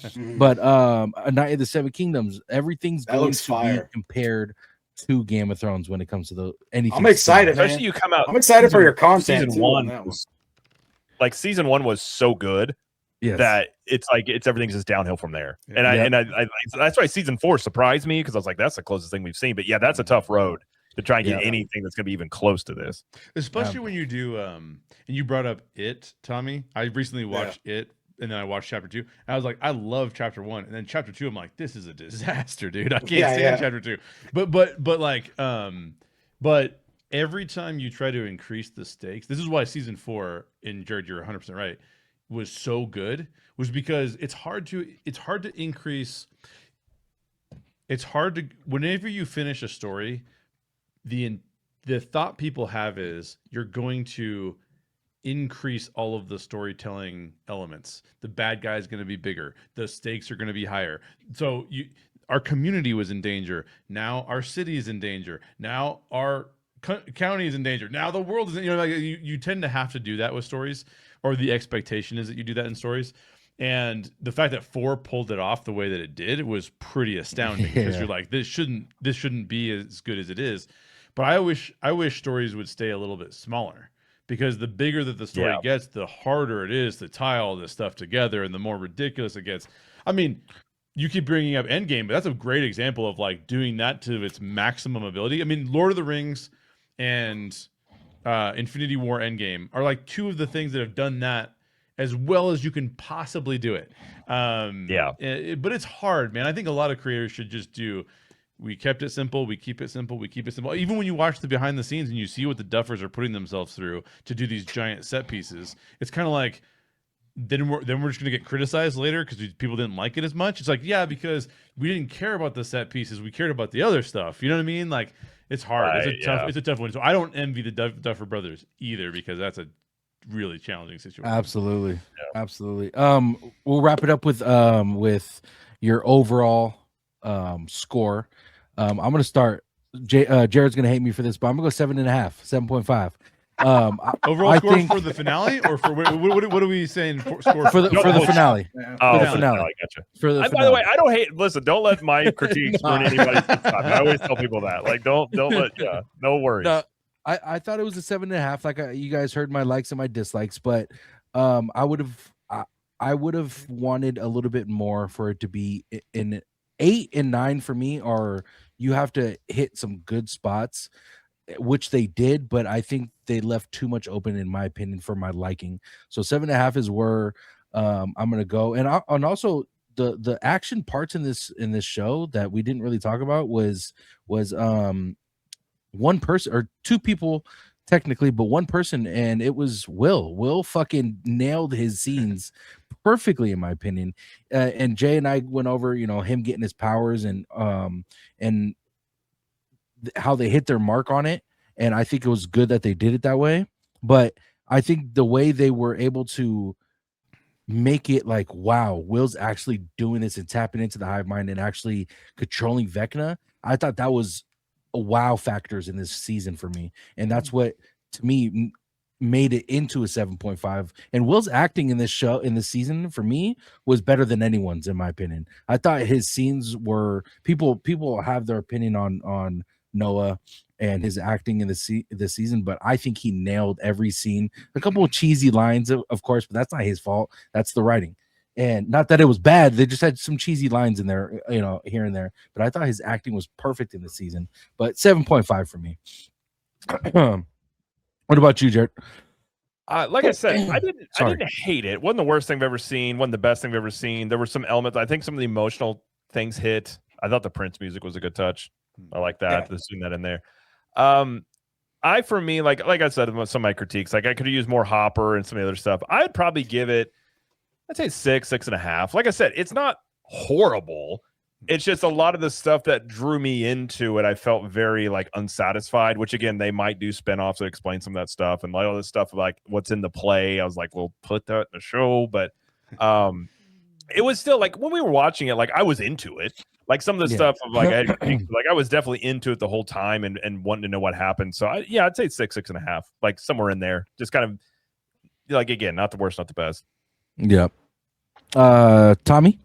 A Night of the Seven Kingdoms, everything's going to be compared to Game of Thrones when it comes to anything. I'm excited, especially you come out. I'm excited for your content. Season 1 season 1 was so good that it's like everything's just downhill from there. And I that's why season 4 surprised me, because I was like, that's the closest thing we've seen. But yeah, that's a tough road to try and get anything that's gonna be even close to this. Especially when you do and you brought up It, Tommy. I recently watched It. And then I watched chapter 2. And I was like, I love chapter 1. And then chapter 2, I'm like, this is a disaster, dude. I can't stand chapter 2. But every time you try to increase the stakes, this is why season 4, and Jared, you're 100% right, was so good, was because it's hard to increase. It's hard to, whenever you finish a story, the thought people have is you're going to increase all of the storytelling elements. The bad guy is going to be bigger. The stakes are going to be higher. So our community was in danger. Now our city is in danger. Now our county is in danger. Now the world is, like you tend to have to do that with stories, or the expectation is that you do that in stories. And the fact that 4 pulled it off the way that it did was pretty astounding, because you're like, this shouldn't be as good as it is. But I wish stories would stay a little bit smaller, because the bigger that the story gets, the harder it is to tie all this stuff together, and the more ridiculous it gets. I mean, you keep bringing up Endgame, but that's a great example of like doing that to its maximum ability. I mean, Lord of the Rings and Infinity War Endgame are like 2 of the things that have done that as well as you can possibly do it. But it's hard, man. I think a lot of creators should just do, we kept it simple, we keep it simple, we keep it simple. Even when you watch the behind the scenes and you see what the Duffers are putting themselves through to do these giant set pieces, it's kind of like, then we're just going to get criticized later because people didn't like it as much. It's like, yeah, because we didn't care about the set pieces, we cared about the other stuff. You know what I mean? Like, it's hard. It's a tough one. So I don't envy the Duffer Brothers either, because that's a really challenging situation. Absolutely. Absolutely. We'll wrap it up with your overall score. I'm gonna start. Jared's gonna hate me for this, but I'm gonna go 7.5, 7.5. Overall score for the finale, or for what are we saying? Score for the finale. Oh, For the finale. I gotcha. For the By the finale. way, I don't hate. Listen, don't let my critiques ruin anybody's good time. I always tell people that. Like, don't let. Yeah, no worries. No, I thought it was a 7.5. Like you guys heard my likes and my dislikes, but I would have wanted a little bit more for it to be in 8 and 9 for me. Or you have to hit some good spots, which they did, but I think they left too much open, in my opinion, for my liking. So 7.5 is where I'm gonna go. And also the action parts in this show that we didn't really talk about was one person or two people technically, but one person, and it was Will fucking nailed his scenes perfectly, in my opinion. And Jay and I went over, him getting his powers and how they hit their mark on it. And I think it was good that they did it that way. But I think the way they were able to make it like, wow, Will's actually doing this and tapping into the hive mind and actually controlling Vecna, I thought that was wow factors in this season for me. And that's what, to me, made it into a 7.5. And Will's acting in this show, in this season, for me, was better than anyone's, in my opinion. I thought his scenes were, people have their opinion on Noah and his acting in this season, but I think he nailed every scene. A couple of cheesy lines, of course, but that's not his fault. That's the writing. And not that it was bad, they just had some cheesy lines in there, here and there. But I thought his acting was perfect in the season. But 7.5 for me. What about you, Jared? Like I said, I didn't hate it. It wasn't the worst thing I've ever seen. Wasn't the best thing I've ever seen. There were some elements. I think some of the emotional things hit. I thought the Prince music was a good touch. I like that. Yeah. Seeing that in there. For me, like I said, some of my critiques, like I could have used more Hopper and some of the other stuff. I'd probably give it, I'd say 6.5. Like I said, it's not horrible. It's just a lot of the stuff that drew me into it. I felt very like unsatisfied, which again, they might do spinoffs to explain some of that stuff and like all this stuff like what's in the play. I was like, well, put that in the show. But it was still like when we were watching it, like I was into it. Like some of the stuff of like I was definitely into it the whole time and wanting to know what happened. So I'd say 6.5, like somewhere in there. Just kind of like, again, not the worst, not the best. Yep. Tommy,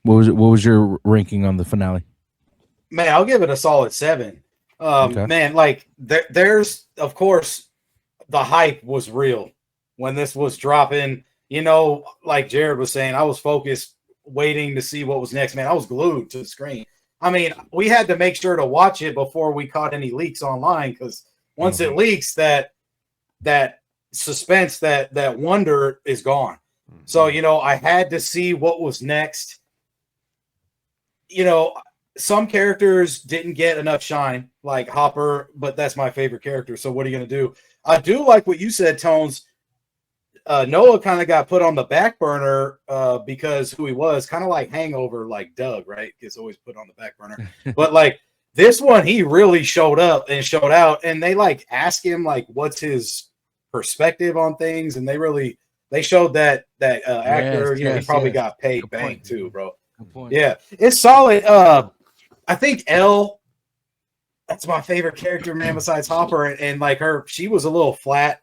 what was your ranking on the finale? Man, I'll give it a solid 7. Okay. Man, like there's, of course, the hype was real when this was dropping. Like Jared was saying, I was focused, waiting to see what was next. Man, I was glued to the screen. I mean, we had to make sure to watch it before we caught any leaks online, because once it leaks, that suspense, that wonder is gone. So, I had to see what was next. Some characters didn't get enough shine, like Hopper, but that's my favorite character. So what are you going to do? I do like what you said, Tones. Noah kind of got put on the back burner because who he was, kind of like Hangover, like Doug, right? Gets always put on the back burner. But like this one, he really showed up and showed out. And they like ask him like what's his perspective on things, and they showed that actor, he probably got paid bang too, bro. Good point. Yeah, it's solid. I think Elle, that's my favorite character, man, besides Hopper, and like her, she was a little flat.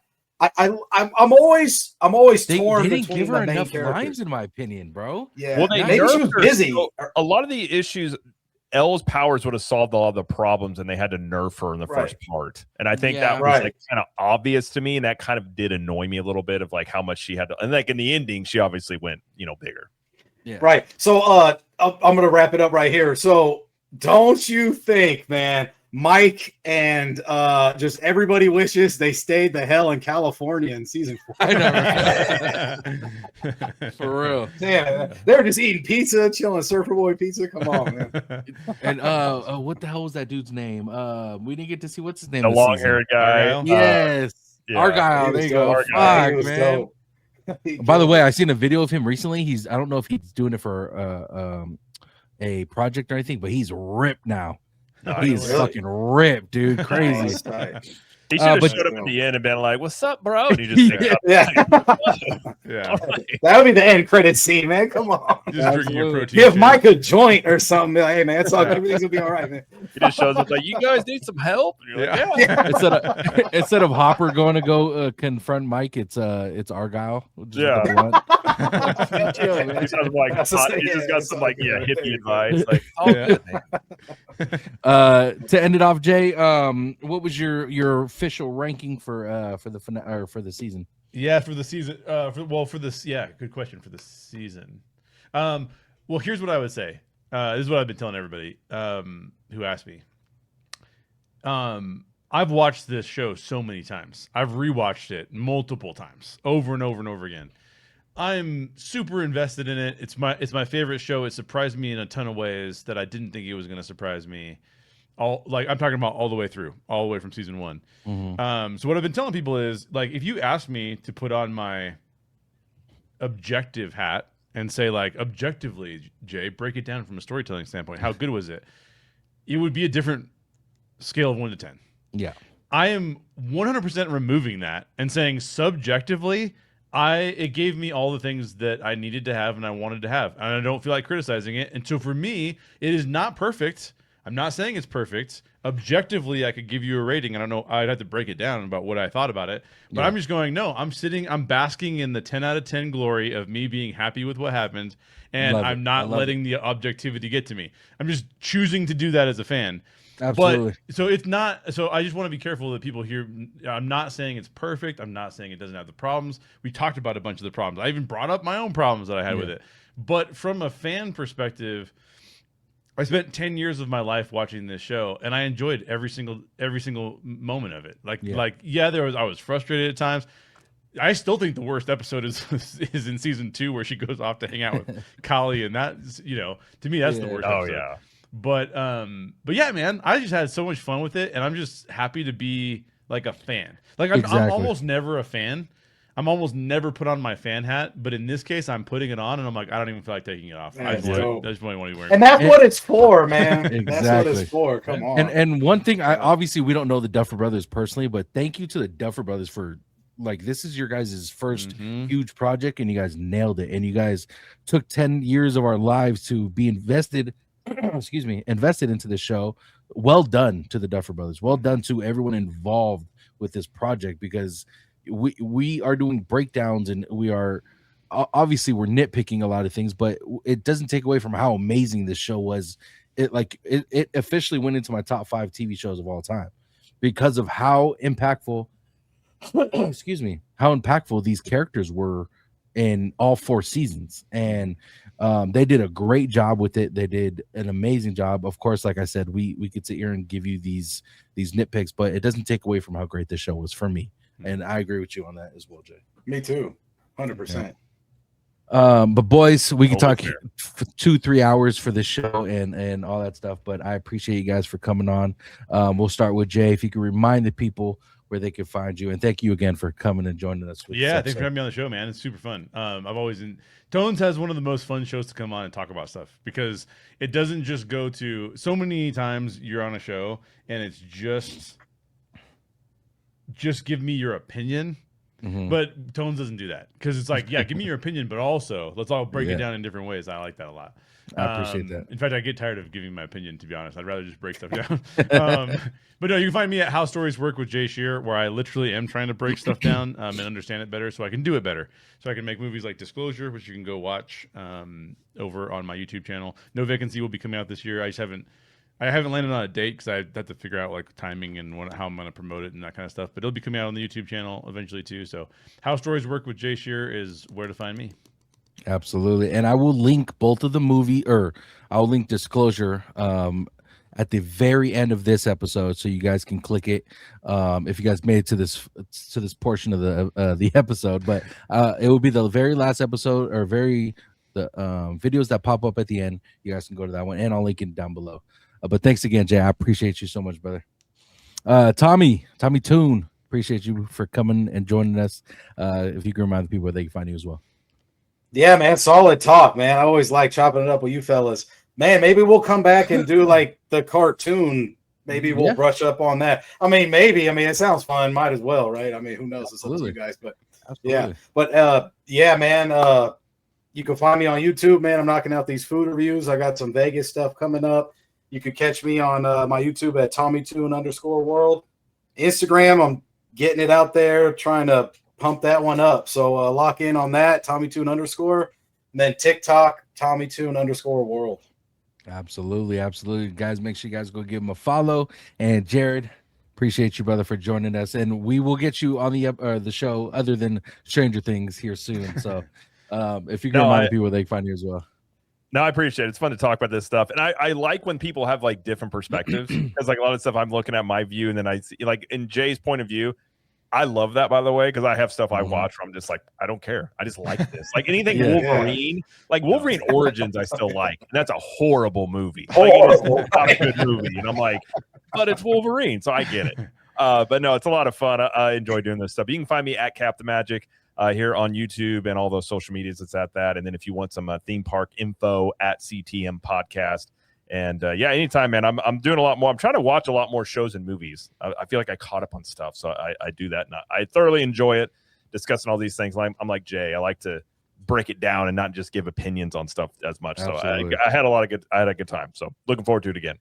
I'm always torn. They didn't give her enough lines, in my opinion, bro. Yeah, well, maybe she was busy. So a lot of the issues, Elle's powers would have solved a lot of the problems, and they had to nerf her in the first part. And I think that was like kind of obvious to me, and that kind of did annoy me a little bit of like how much she had to. And like in the ending, she obviously went, bigger. Yeah. Right. So I'm gonna wrap it up right here. So don't you think, man? Mike and just everybody wishes they stayed the hell in California in season 4. I know. For real. Yeah, they're just eating pizza, chilling Surfer Boy pizza. Come on, man. And what the hell was that dude's name? We didn't get to see what's his name. The long-haired guy. Yes. Argyle. There you go. Fuck, man. By the way, I seen a video of him recently. I don't know if he's doing it for a project or anything, but he's ripped now. He's fucking ripped, dude. Crazy. He should have but- showed up at the end and been like, "What's up, bro?" And he just picked up. Yeah. Yeah. All right. That would be the end credit scene, man. Come on. Just drinking your Absolutely. protein. Give shake. Mike a joint or something. Be like, hey, man, it's all good. Everything's gonna be all right, man. He just shows up like, "You guys need some help?" And you're like, "Yeah." instead of Hopper going to go confront Mike, it's Argyle. Just with Yeah. the blunt. He sounds like That's hot, just- he's just yeah, got it's some all like good. hippie advice. Like, oh, Yeah. good, man. To end it off, Jay, what was your official ranking for the season? Yeah, for the season. For this. Yeah, good question for the season. Well, here's what I would say. This is what I've been telling everybody who asked me. I've watched this show so many times. I've rewatched it multiple times, over and over and over again. I'm super invested in it. It's my favorite show. It surprised me in a ton of ways that I didn't think it was going to surprise me. I'm talking about all the way through, all the way from season 1. Mm-hmm. So what I've been telling people is, like, if you ask me to put on my objective hat and say, like, objectively, Jay, break it down from a storytelling standpoint, how good was it? It would be a different scale of 1 to 10. Yeah. I am 100% removing that and saying subjectively, it gave me all the things that I needed to have and I wanted to have. And I don't feel like criticizing it. And so for me, it is not perfect. I'm not saying it's perfect. Objectively, I could give you a rating. I don't know. I'd have to break it down about what I thought about it. But Yeah. I'm just going, no, I'm basking in the 10 out of 10 glory of me being happy with what happened. And Love it. I'm I not love letting the objectivity get to me. I'm just choosing to do that as a fan. Absolutely. But so it's not. So I just want to be careful that people hear. I'm not saying it's perfect. I'm not saying it doesn't have the problems. We talked about a bunch of the problems. I even brought up my own problems that I had with it. But from a fan perspective, I spent 10 years of my life watching this show, and I enjoyed every single moment of it. I was frustrated at times. I still think the worst episode is in season 2 where she goes off to hang out with Kali, and that, to me that's the worst. Oh episode. yeah. But yeah, man, I just had so much fun with it, and I'm just happy to be like a fan. Like I'm Exactly. almost never a fan. I'm almost never put on my fan hat, but in this case, I'm putting it on, and I'm like, I don't even feel like taking it off. I That's just dope. want to be wearing. And that's what it's for, man. That's what Exactly. it's for. Come on. And one thing, obviously we don't know the Duffer Brothers personally, but thank you to the Duffer Brothers for, like, this is your guys' first huge project, and you guys nailed it. And you guys took 10 years of our lives to be invested invested into the show. Well done to the Duffer Brothers. Well done to everyone involved with this project, because we are doing breakdowns, and we are obviously we're nitpicking a lot of things, but it doesn't take away from how amazing this show was. It officially went into my top 5 TV shows of all time because of how impactful how impactful these characters were in all 4 seasons. And they did a great job with it. They did an amazing job. Of course, like I said, we could sit here and give you these nitpicks, but it doesn't take away from how great this show was for me. And I agree with you on that as well, Jay. Me too. 100%. But boys, we can talk fair. for 2-3 hours for this show and all that stuff, but I appreciate you guys for coming on. We'll start with Jay. If you could remind the people where they can find you, and thank you again for coming and joining us. Thanks for having me on the show, man. It's super fun. Tones has one of the most fun shows to come on and talk about stuff, because it doesn't just go to, so many times you're on a show and it's just give me your opinion. But Tones doesn't do that, because it's like, yeah, give me your opinion, but also let's all break it down in different ways. I like that a lot. I appreciate that. In fact, I get tired of giving my opinion, to be honest. I'd rather just break stuff down. But no, you can find me at How Stories Work with Jay Sherer, where I literally am trying to break stuff down and understand it better, so I can do it better. So I can make movies like Disclosure, which you can go watch over on my YouTube channel. No Vacancy will be coming out this year. I haven't landed on a date, because I have to figure out like timing and how I'm going to promote it and that kind of stuff. But it'll be coming out on the YouTube channel eventually too. So How Stories Work with Jay Sherer is where to find me. Absolutely. And I will link both of the I'll link Disclosure at the very end of this episode, so you guys can click it if you guys made it to this portion of the episode. But it will be the very last episode, or the videos that pop up at the end. You guys can go to that one, and I'll link it down below. But thanks again, Jay. I appreciate you so much, brother. TommyToon, appreciate you for coming and joining us. If you can remind the people where they can find you as well. Yeah, man. Solid talk, man. I always like chopping it up with you fellas. Man, maybe we'll come back and do like the cartoon maybe we'll brush up on that. I mean, maybe. I mean, it sounds fun. Might as well, right? I mean, who knows? It's up to you guys, but yeah. But yeah, man. You can find me on YouTube, man. I'm knocking out these food reviews. I got some Vegas stuff coming up. You can catch me on my YouTube at TommyToon_world. Instagram, I'm getting it out there, trying to pump that one up. So lock in on that, TommyToon_. And then TikTok, TommyToon_world. Absolutely, absolutely. Guys, make sure you guys go give him a follow. And Jared, appreciate you, brother, for joining us. And we will get you on the show other than Stranger Things here soon. So if you can remind people they can find you as well. No, I appreciate it. It's fun to talk about this stuff. And I like when people have like different perspectives, because like a lot of stuff I'm looking at my view, and then I see like in Jay's point of view. I love that, by the way, because I have stuff I watch where I'm just like, I don't care. I just like this. Like anything Wolverine, like Wolverine Origins, I still like. And that's a horrible movie. Like, it's not a good movie. And I'm like, but it's Wolverine, so I get it. But no, it's a lot of fun. I enjoy doing this stuff. You can find me at CapTheMagic here on YouTube and all those social medias. It's at that. And then if you want some theme park info, at CTM Podcast. And yeah, anytime, man. I'm doing a lot more. I'm trying to watch a lot more shows and movies. I feel like I caught up on stuff, so I do that. And I thoroughly enjoy it, discussing all these things. I'm like Jay. I like to break it down and not just give opinions on stuff as much. Absolutely. So I had a good time. So looking forward to it again.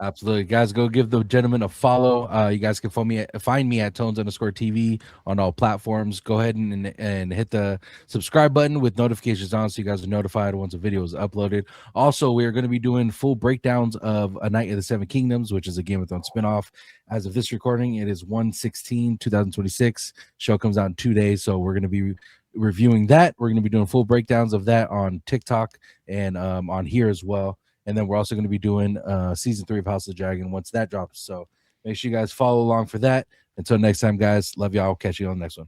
Absolutely, guys. Go give the gentleman a follow. You guys can find me at Tones_TV on all platforms. Go ahead and hit the subscribe button with notifications on, so you guys are notified once a video is uploaded. Also, we are going to be doing full breakdowns of A Night of the Seven Kingdoms, which is a Game of Thrones spinoff. As of this recording, it is 1/16/2026. Show comes out in 2 days, so we're going to be reviewing that. We're going to be doing full breakdowns of that on TikTok and on here as well. And then we're also going to be doing season 3 of House of the Dragon once that drops. So make sure you guys follow along for that. Until next time, guys. Love y'all. Catch you on the next one.